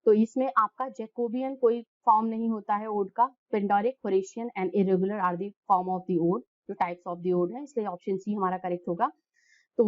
तो इसमें आपका जैकोबियन कोई फॉर्म नहीं होता है ओड का। Pindaric, Horatian and irregular are the form of the ode, जो टाइप्स ऑफ द ओड है, इसलिए ऑप्शन सी हमारा करेक्ट होगा। तो